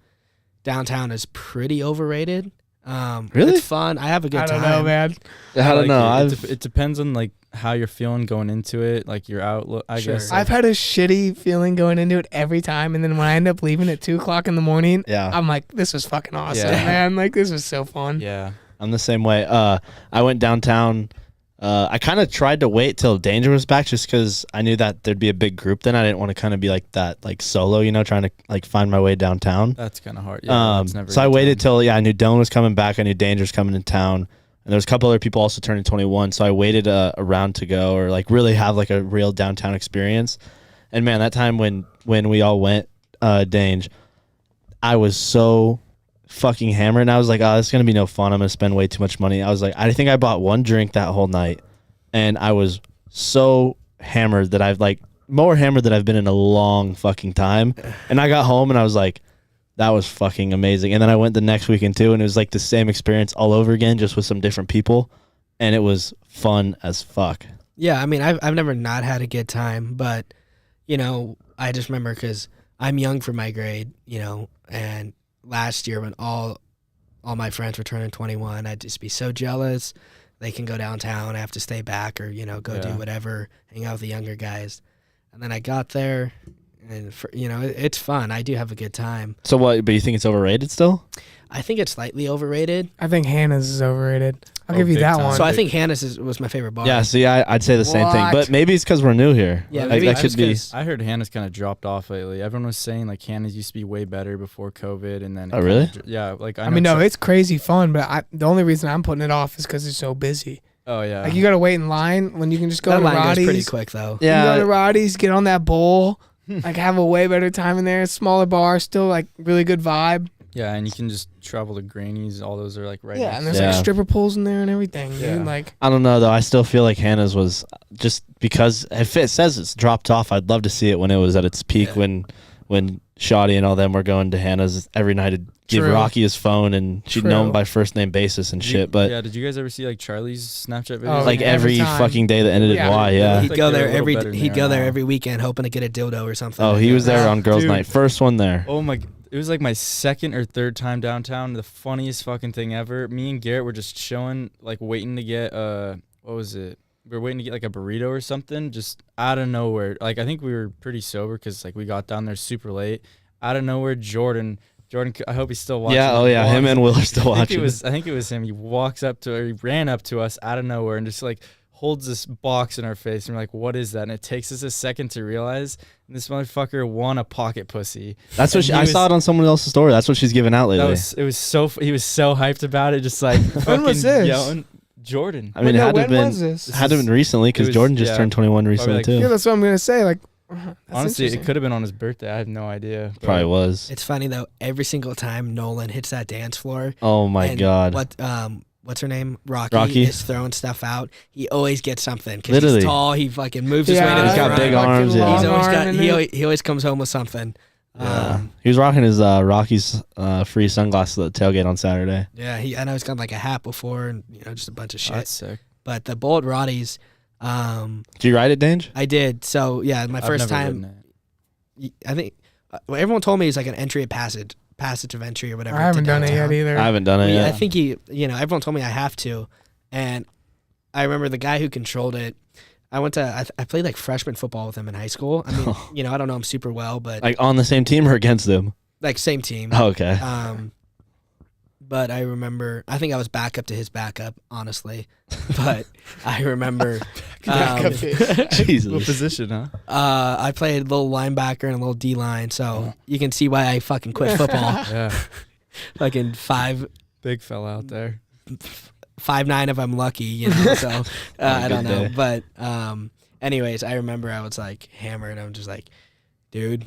S1: downtown is pretty overrated.
S3: Really?
S1: It's fun. I have a good
S4: I
S1: time.
S4: don't know, man.
S3: I don't
S2: like
S3: know.
S2: it depends on like how you're feeling going into it, like your outlook. I
S1: Sure.
S2: guess.
S4: I've had a shitty feeling going into it every time, and then when I end up leaving at 2:00 in the morning,
S3: Yeah,
S4: I'm like, this was fucking awesome,
S2: Yeah.
S4: man. Like, this was so fun.
S2: Yeah.
S3: I'm the same way. I went downtown. I kind of tried to wait till Danger was back just because I knew that there'd be a big group then. I didn't want to kind of be like that, like solo, trying to like find my way downtown.
S2: That's kind of hard. Yeah. It's never
S3: So
S2: a
S3: I
S2: good
S3: waited
S2: time.
S3: till, I knew Dylan was coming back. I knew Danger's coming in town. And there was a couple other people also turning 21. So I waited a round to go or like really have like a real downtown experience. And man, that time when we all went, Dange, I was so fucking hammered. And I was like, oh, this is going to be no fun. I'm going to spend way too much money. I was like, I think I bought one drink that whole night. And I was so hammered that I've like more hammered than I've been in a long fucking time. And I got home and I was like, that was fucking amazing. And then I went the next weekend too, and it was like the same experience all over again, just with some different people. And it was fun as fuck.
S1: Yeah, I mean, I've never not had a good time, but I just remember because I'm young for my grade, and last year when all my friends were turning 21, I'd just be so jealous. They can go downtown, I have to stay back or go do
S2: Yeah.
S1: whatever, hang out with the younger guys. And then I got there, and it's fun. I do have a good time.
S3: So what? But you think it's overrated still?
S1: I think it's slightly overrated.
S4: I think Hannah's is overrated. I'll
S2: Oh,
S4: give you
S2: big
S4: that
S2: time.
S4: one.
S1: So I think Hannah's was my favorite bar.
S3: Yeah. See, I'd say the same thing,
S4: What?
S3: but maybe it's because we're new here.
S1: Yeah,
S3: Like,
S1: maybe
S3: that
S1: it's
S3: could
S1: just
S3: be.
S1: 'cause-
S2: I heard Hannah's kind of dropped off lately. Everyone was saying like Hannah's used to be way better before COVID, and then
S3: Oh, really?
S2: Yeah, like
S4: I mean, no, it's crazy fun, but the only reason I'm putting it off is because it's so busy.
S2: Oh yeah.
S4: Like you gotta wait in line when you can just go
S1: that
S4: to
S1: line goes
S4: Roddy's.
S1: pretty quick though.
S4: You can go to
S3: Yeah.
S4: Roddy's, get on that bowl, like have a way better time in there. Smaller bar, still like really good vibe.
S2: Yeah, and you can just travel to Granny's. All those are like right.
S4: Yeah,
S2: next
S4: and there's
S3: Yeah.
S4: like stripper pools in there and everything,
S2: Yeah.
S4: dude. Like,
S3: I don't know though. I still feel like Hannah's was just because if it says it's dropped off, I'd love to see it when it was at its peak
S1: Yeah.
S3: when Shoddy and all them were going to Hannah's every night to give
S4: True.
S3: Rocky his phone and she'd know him
S4: True.
S3: by first name basis and shit. But
S2: yeah, did you guys ever see like Charlie's Snapchat videos?
S4: Oh,
S3: like
S4: yeah,
S3: every
S4: every time.
S3: fucking day that ended in
S4: Yeah.
S3: Y, yeah.
S1: He'd
S2: think
S1: go
S2: they're
S1: there
S2: a little better than
S1: he'd
S2: they
S1: go
S2: are
S1: there
S2: now.
S1: every weekend hoping to get a dildo or something.
S3: Oh, he was there
S4: Yeah.
S3: on girls'
S2: Dude.
S3: night, first one there.
S2: Oh my! It was like my second or third time downtown. The funniest fucking thing ever. Me and Garrett were just chilling, like waiting to get what was it? We were waiting to get like a burrito or something, just out of nowhere. Like I think we were pretty sober because like we got down there super late. Out of nowhere, Jordan, I hope he's still watching.
S3: Yeah, oh yeah, him and Will are still
S2: I think
S3: watching.
S2: I think it was him. He he ran up to us out of nowhere and just like holds this box in our face, and we're like, "What is that?" And it takes us a second to realize this motherfucker won a pocket pussy.
S3: That's what
S2: And
S3: I
S2: he
S3: saw
S2: was-
S3: it on someone else's story. That's what she's giving out lately.
S2: He was so hyped about it, just like fucking
S4: was this?
S2: yelling. Jordan.
S3: I mean, it
S4: no,
S3: had to have
S4: when
S3: been
S4: was this?
S3: had to have been recently because
S2: was-
S3: Jordan just
S2: yeah,
S3: turned 21 recently
S2: like-
S3: too.
S4: yeah, that's what I'm gonna say. Like, that's
S2: Honestly, it
S4: interesting.
S2: could have been on his birthday. I have no idea. but-
S3: Probably was.
S1: It's funny though, every single time Nolan hits that dance floor.
S3: Oh my
S1: and
S3: god.
S1: What's her name? Rocky
S3: Rocky?
S1: is throwing stuff out. He always gets something because
S3: Literally.
S1: he's tall. He fucking moves his way to
S4: Yeah,
S1: the
S3: He's got
S1: front.
S3: big
S4: fucking
S3: arms, yeah.
S1: He's
S4: long
S1: always
S4: arm
S1: got.
S4: in
S1: He
S4: it.
S1: always, he always comes home with something.
S3: Yeah. He was rocking his Rocky's free sunglasses at the tailgate on Saturday.
S1: Yeah, I know he's got like a hat before and just a bunch of
S2: Oh,
S1: shit.
S2: that's sick.
S1: But the Bold Roddy's,
S3: Did you ride it, Dange?
S1: I did. So yeah, my
S2: I've
S1: first
S2: never ridden
S1: time.
S2: it.
S1: I think well, everyone told me it's like an entry of passage of entry or whatever.
S4: I haven't
S1: to
S4: done it yet
S1: downtown.
S4: either.
S3: I haven't done it
S1: Yeah,
S3: yet.
S1: I think everyone told me I have to, and I remember the guy who controlled it. I played like freshman football with him in high school. I mean, I don't know him super well, but
S3: Like on the same team or against them?
S1: like same team.
S3: Oh, okay.
S1: But I remember, I think I was backup to his backup, honestly. But I remember,
S2: What
S3: Jesus.
S2: position, huh?
S1: I played a little linebacker and a little D line, so you can see why I fucking quit football.
S2: Yeah,
S1: Fucking 5'9"
S2: big fella out there.
S1: if I'm lucky, So I don't know,
S3: day.
S1: but anyways, I remember I was like hammered. I'm just like, dude,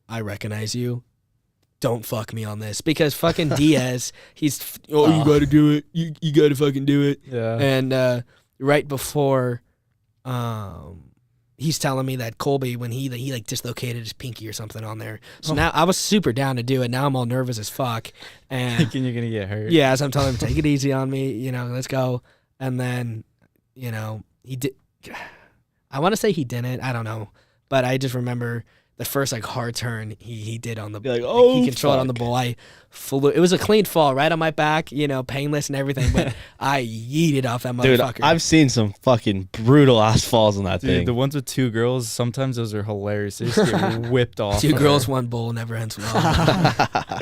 S1: I recognize you. Don't fuck me on this because fucking Diaz, you gotta do it. You gotta fucking do it.
S2: Yeah.
S1: And right before, he's telling me that Colby, when he like dislocated his pinky or something on there. So now I was super down to do it. Now I'm all nervous as fuck. And
S2: Thinking you're gonna get hurt.
S1: yeah, so I'm telling him, take it easy on me, let's go. And then, he did. I want to say he didn't. I don't know, but I just remember the first like hard turn he did on the.
S3: You're like, oh,
S1: he controlled on the
S3: fuck.
S1: bull. I flew. It was a clean fall right on my back, painless and everything. But I yeeted off that
S3: Dude,
S1: motherfucker.
S3: I've seen some fucking brutal ass falls on that
S2: Dude,
S3: thing.
S2: the ones with two girls, sometimes those are hilarious. They just get whipped off.
S1: Two girls, one bull, never ends well.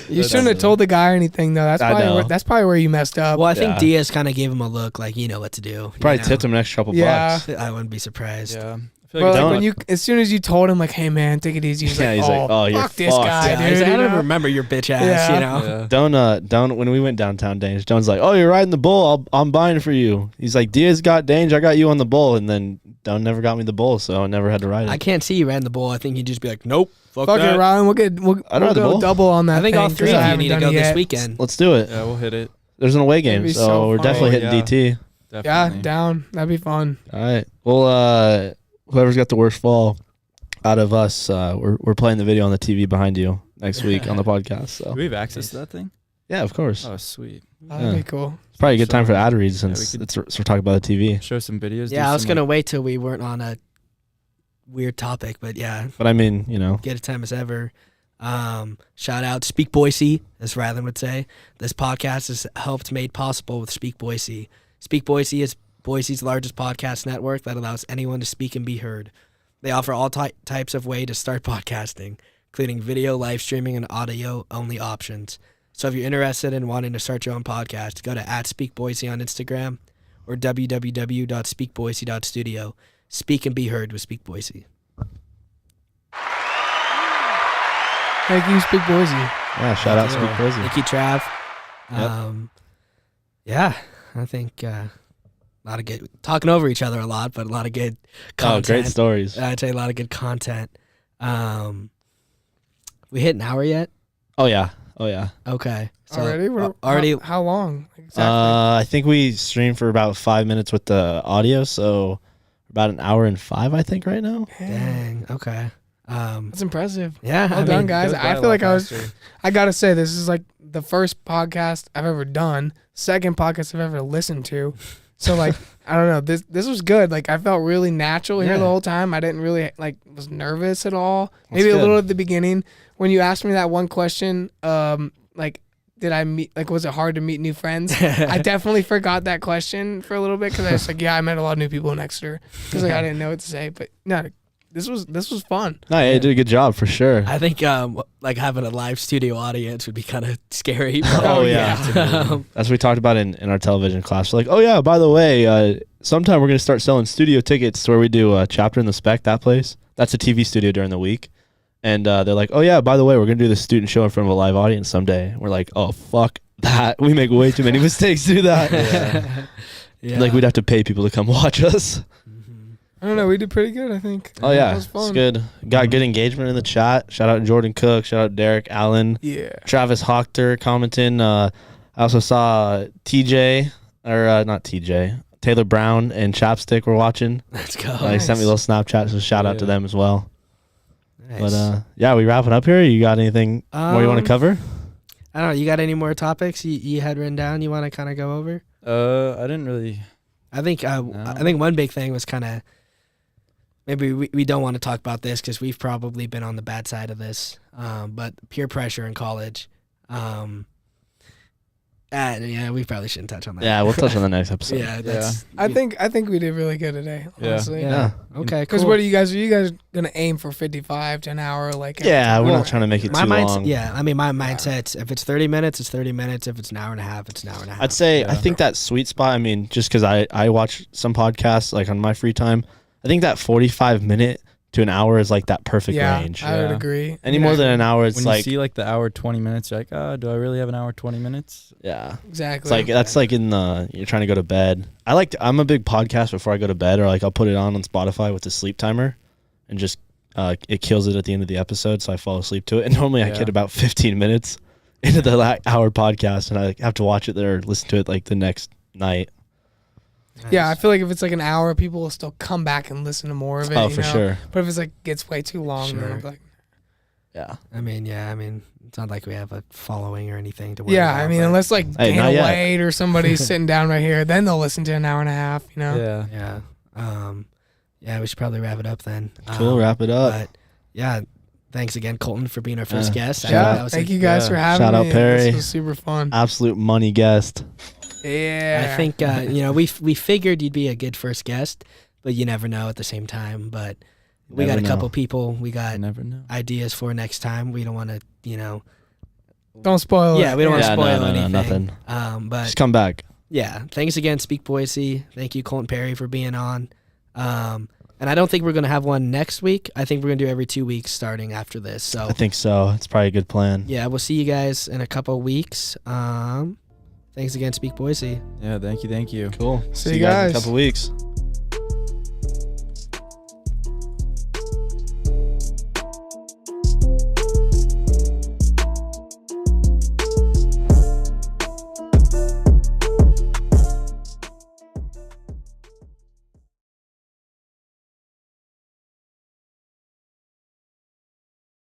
S4: You shouldn't have told the guy or anything though.
S3: I know.
S4: That's probably where you messed up.
S1: Well, I think
S3: Yeah.
S1: Diaz kind of gave him a look like you know what to do.
S3: Probably tipped him an extra couple
S4: Yeah.
S3: bucks.
S1: I wouldn't be surprised.
S2: Yeah. I feel
S4: Bro,
S2: like
S4: like
S2: it's
S4: when as soon as you told him like, "Hey man, take it easy," he's
S3: Yeah,
S4: like,
S3: he's like, "Oh, you're
S4: fuck this
S3: fucked."
S4: guy,
S1: Yeah,
S4: dude."
S1: he's like, I
S4: you
S1: don't
S4: know?
S1: remember your bitch ass.
S4: Yeah.
S2: Yeah.
S3: Don't when we went downtown, Dange, Jones like, oh, you're riding the bull. I'm buying for you. He's like, Diaz got Dange, I got you on the bull, and then Don never got me the bull, so I never had to ride it.
S1: I can't see you ran the bull. I think you'd just be like, nope, fuck
S4: Fuck
S1: that.
S4: it, Ryan. We'll
S3: I don't have the
S4: go
S3: ball.
S4: double on that.
S1: I think all
S4: thing,
S1: three
S4: 'cause I
S1: of you
S4: haven't
S1: need to
S4: done
S1: go
S4: it
S1: this
S4: yet.
S1: weekend.
S3: Let's do it.
S2: Yeah, we'll hit it.
S3: There's an away game,
S4: be
S3: so,
S4: so
S3: we're
S4: fun.
S3: definitely hitting
S2: Yeah.
S3: DT.
S4: Yeah,
S2: Definitely.
S4: down. That'd be fun.
S3: All right. Well, whoever's got the worst fall out of us, we're playing the video on the TV behind you next week on the podcast. So
S2: Do we have access to that thing?
S3: yeah, of course.
S2: Oh, sweet.
S4: That'd
S3: Yeah.
S4: be cool.
S3: It's probably a good time for ad reads since
S2: we could-
S3: we're talking about the TV.
S2: Show some videos. do
S1: Yeah, I was
S2: some,
S1: gonna
S2: like-
S1: wait till we weren't on a weird topic, but yeah,
S3: But I mean,
S1: get a time as ever. Shout out Speak Boise, as Rylan would say. This podcast is helped made possible with Speak Boise. Speak Boise is Boise's largest podcast network that allows anyone to speak and be heard. They offer all types of way to start podcasting, including video, live streaming, and audio-only options. So if you're interested in wanting to start your own podcast, go to @SpeakBoise on Instagram or www.speakboise.studio. Speak and be heard with Speak Boise.
S4: Thank you, Speak Boise.
S3: Yeah, shout out Speak Boise.
S1: Thank you, Trav.
S3: Yep.
S1: Yeah, I think a lot of good talking over each other a lot, but a lot of good content.
S3: Oh, great stories.
S1: I'd say a lot of good content. We hit an hour yet?
S3: Oh yeah.
S1: Okay. So
S4: Already?
S1: already.
S4: How long exactly?
S3: I think we streamed for about 5 minutes with the audio, so about an hour and 5, I think, right now.
S1: Dang. Okay.
S4: That's impressive.
S1: Yeah.
S4: Well done, guys.
S2: goes by
S4: I
S2: a
S4: feel
S2: lot
S4: like
S2: faster.
S4: I gotta say, this is like the first podcast I've ever done, second podcast I've ever listened to. So like, I don't know, this was good. Like I felt really natural here the whole time. I didn't really was nervous at all. Maybe a little at the beginning when you asked me that one question, like did I meet, like was it hard to meet new friends? I definitely forgot that question for a little bit because I was like, yeah, I met a lot of new people in Exeter because like I didn't know what to say. But no, this was fun.
S3: No, yeah, you did a good job for sure.
S1: I think like having a live studio audience would be kind of scary.
S3: Oh, yeah. That's what we talked about in our television class. We're like, oh yeah, by the way, sometime we're gonna start selling studio tickets to where we do a chapter in the spec. That place, that's a TV studio during the week. And they're like, oh yeah, by the way, we're gonna do the student show in front of a live audience someday. And we're like, oh fuck that, we make way too many mistakes to do that.
S1: Yeah.
S3: Like we'd have to pay people to come watch us.
S4: I don't know. We did pretty good, I think.
S3: Oh yeah,
S4: That was fun.
S3: it's good. Got good engagement in the chat. Shout out Jordan Cook. Shout out Derek Allen.
S4: Yeah.
S3: Travis Hochter commenting. I also saw TJ or not TJ. Taylor Brown and Chapstick were watching.
S1: Let's go.
S3: They sent me a little Snapchat, so shout out to them as well.
S1: Nice.
S3: But yeah, we wrapping up here. You got anything more you want to cover?
S1: I don't know. You got any more topics you had written down you want to kind of go over?
S2: I didn't really.
S1: I think one big thing was kind of maybe we don't want to talk about this because we've probably been on the bad side of this, but peer pressure in college. Yeah, we probably shouldn't touch on that.
S3: Yeah, we'll touch on the next episode.
S1: Yeah, that's.
S4: I think we did really good today, honestly.
S3: Yeah.
S1: Okay.
S4: Because
S1: Cool.
S4: what are you guys gonna aim for 55 to an hour? Like
S3: Yeah, we're
S1: Well,
S3: not trying to make it
S1: my
S3: too
S1: mindset,
S3: long.
S1: yeah. I mean, my mindset's if it's 30 minutes, it's 30 minutes. If it's an hour and a half, it's an hour and a half.
S3: I'd say
S2: Yeah.
S3: I think that sweet spot. I mean, just because I watch some podcasts like on my free time, I think that 45-minute to an hour is like that perfect range.
S4: I would
S2: Yeah.
S4: agree.
S3: Any more than an hour, it's
S2: When
S3: like
S2: you see like the hour 20 minutes, you're like, oh, do I really have an hour 20 minutes?
S3: yeah.
S4: Exactly.
S3: It's like that's like in the you're trying to go to bed. I'm a big podcast before I go to bed, or like I'll put it on Spotify with the sleep timer, and just it kills it at the end of the episode, so I fall asleep to it. And normally I
S2: Yeah.
S3: get about 15 minutes into the hour podcast, and I have to watch it there or listen to it like the next night.
S4: yeah, I feel like if it's like an hour, people will still come back and listen to more of it.
S3: Oh,
S4: you
S3: for
S4: know?
S3: sure.
S4: But if it's like gets way too long, then
S1: Sure.
S4: I'm like,
S3: Yeah.
S1: I mean, it's not like we have a following or anything to worry
S4: yeah.
S1: about.
S4: I mean,
S1: but-
S4: unless like
S3: Hey,
S4: Dana
S3: not yet.
S4: White or somebody's sitting down right here, then they'll listen to an hour and a half. You know.
S2: Yeah.
S1: Yeah, we should probably wrap it up then.
S3: Cool. Wrap it up.
S1: But yeah, thanks again, Colton, for being our first guest. I
S3: Shout
S1: think
S3: out.
S1: that was
S4: Thank you guys for having
S3: Shout out
S4: me.
S3: Perry.
S4: This was super fun.
S3: Absolute money guest.
S4: Yeah.
S1: I think we figured you'd be a good first guest, but you never know at the same time. But we
S3: Never
S1: got a couple
S3: know.
S1: people we
S2: I
S1: got
S2: never know.
S1: ideas for next time. We don't want to,
S4: Don't spoil it.
S1: yeah, we don't want to
S3: Yeah,
S1: spoil
S3: no,
S1: anything.
S3: nothing.
S1: But
S3: Just come back.
S1: yeah, thanks again, Speak Boise. Thank you, Colton Perry, for being on. And I don't think we're gonna have one next week. I think we're gonna do every 2 weeks starting after this. So
S3: I think so. It's probably a good plan.
S1: yeah, we'll see you guys in a couple weeks. Thanks again, Speak Boise.
S2: Yeah, thank you.
S3: Cool.
S4: See you
S3: guys in a
S4: guys.
S3: couple weeks.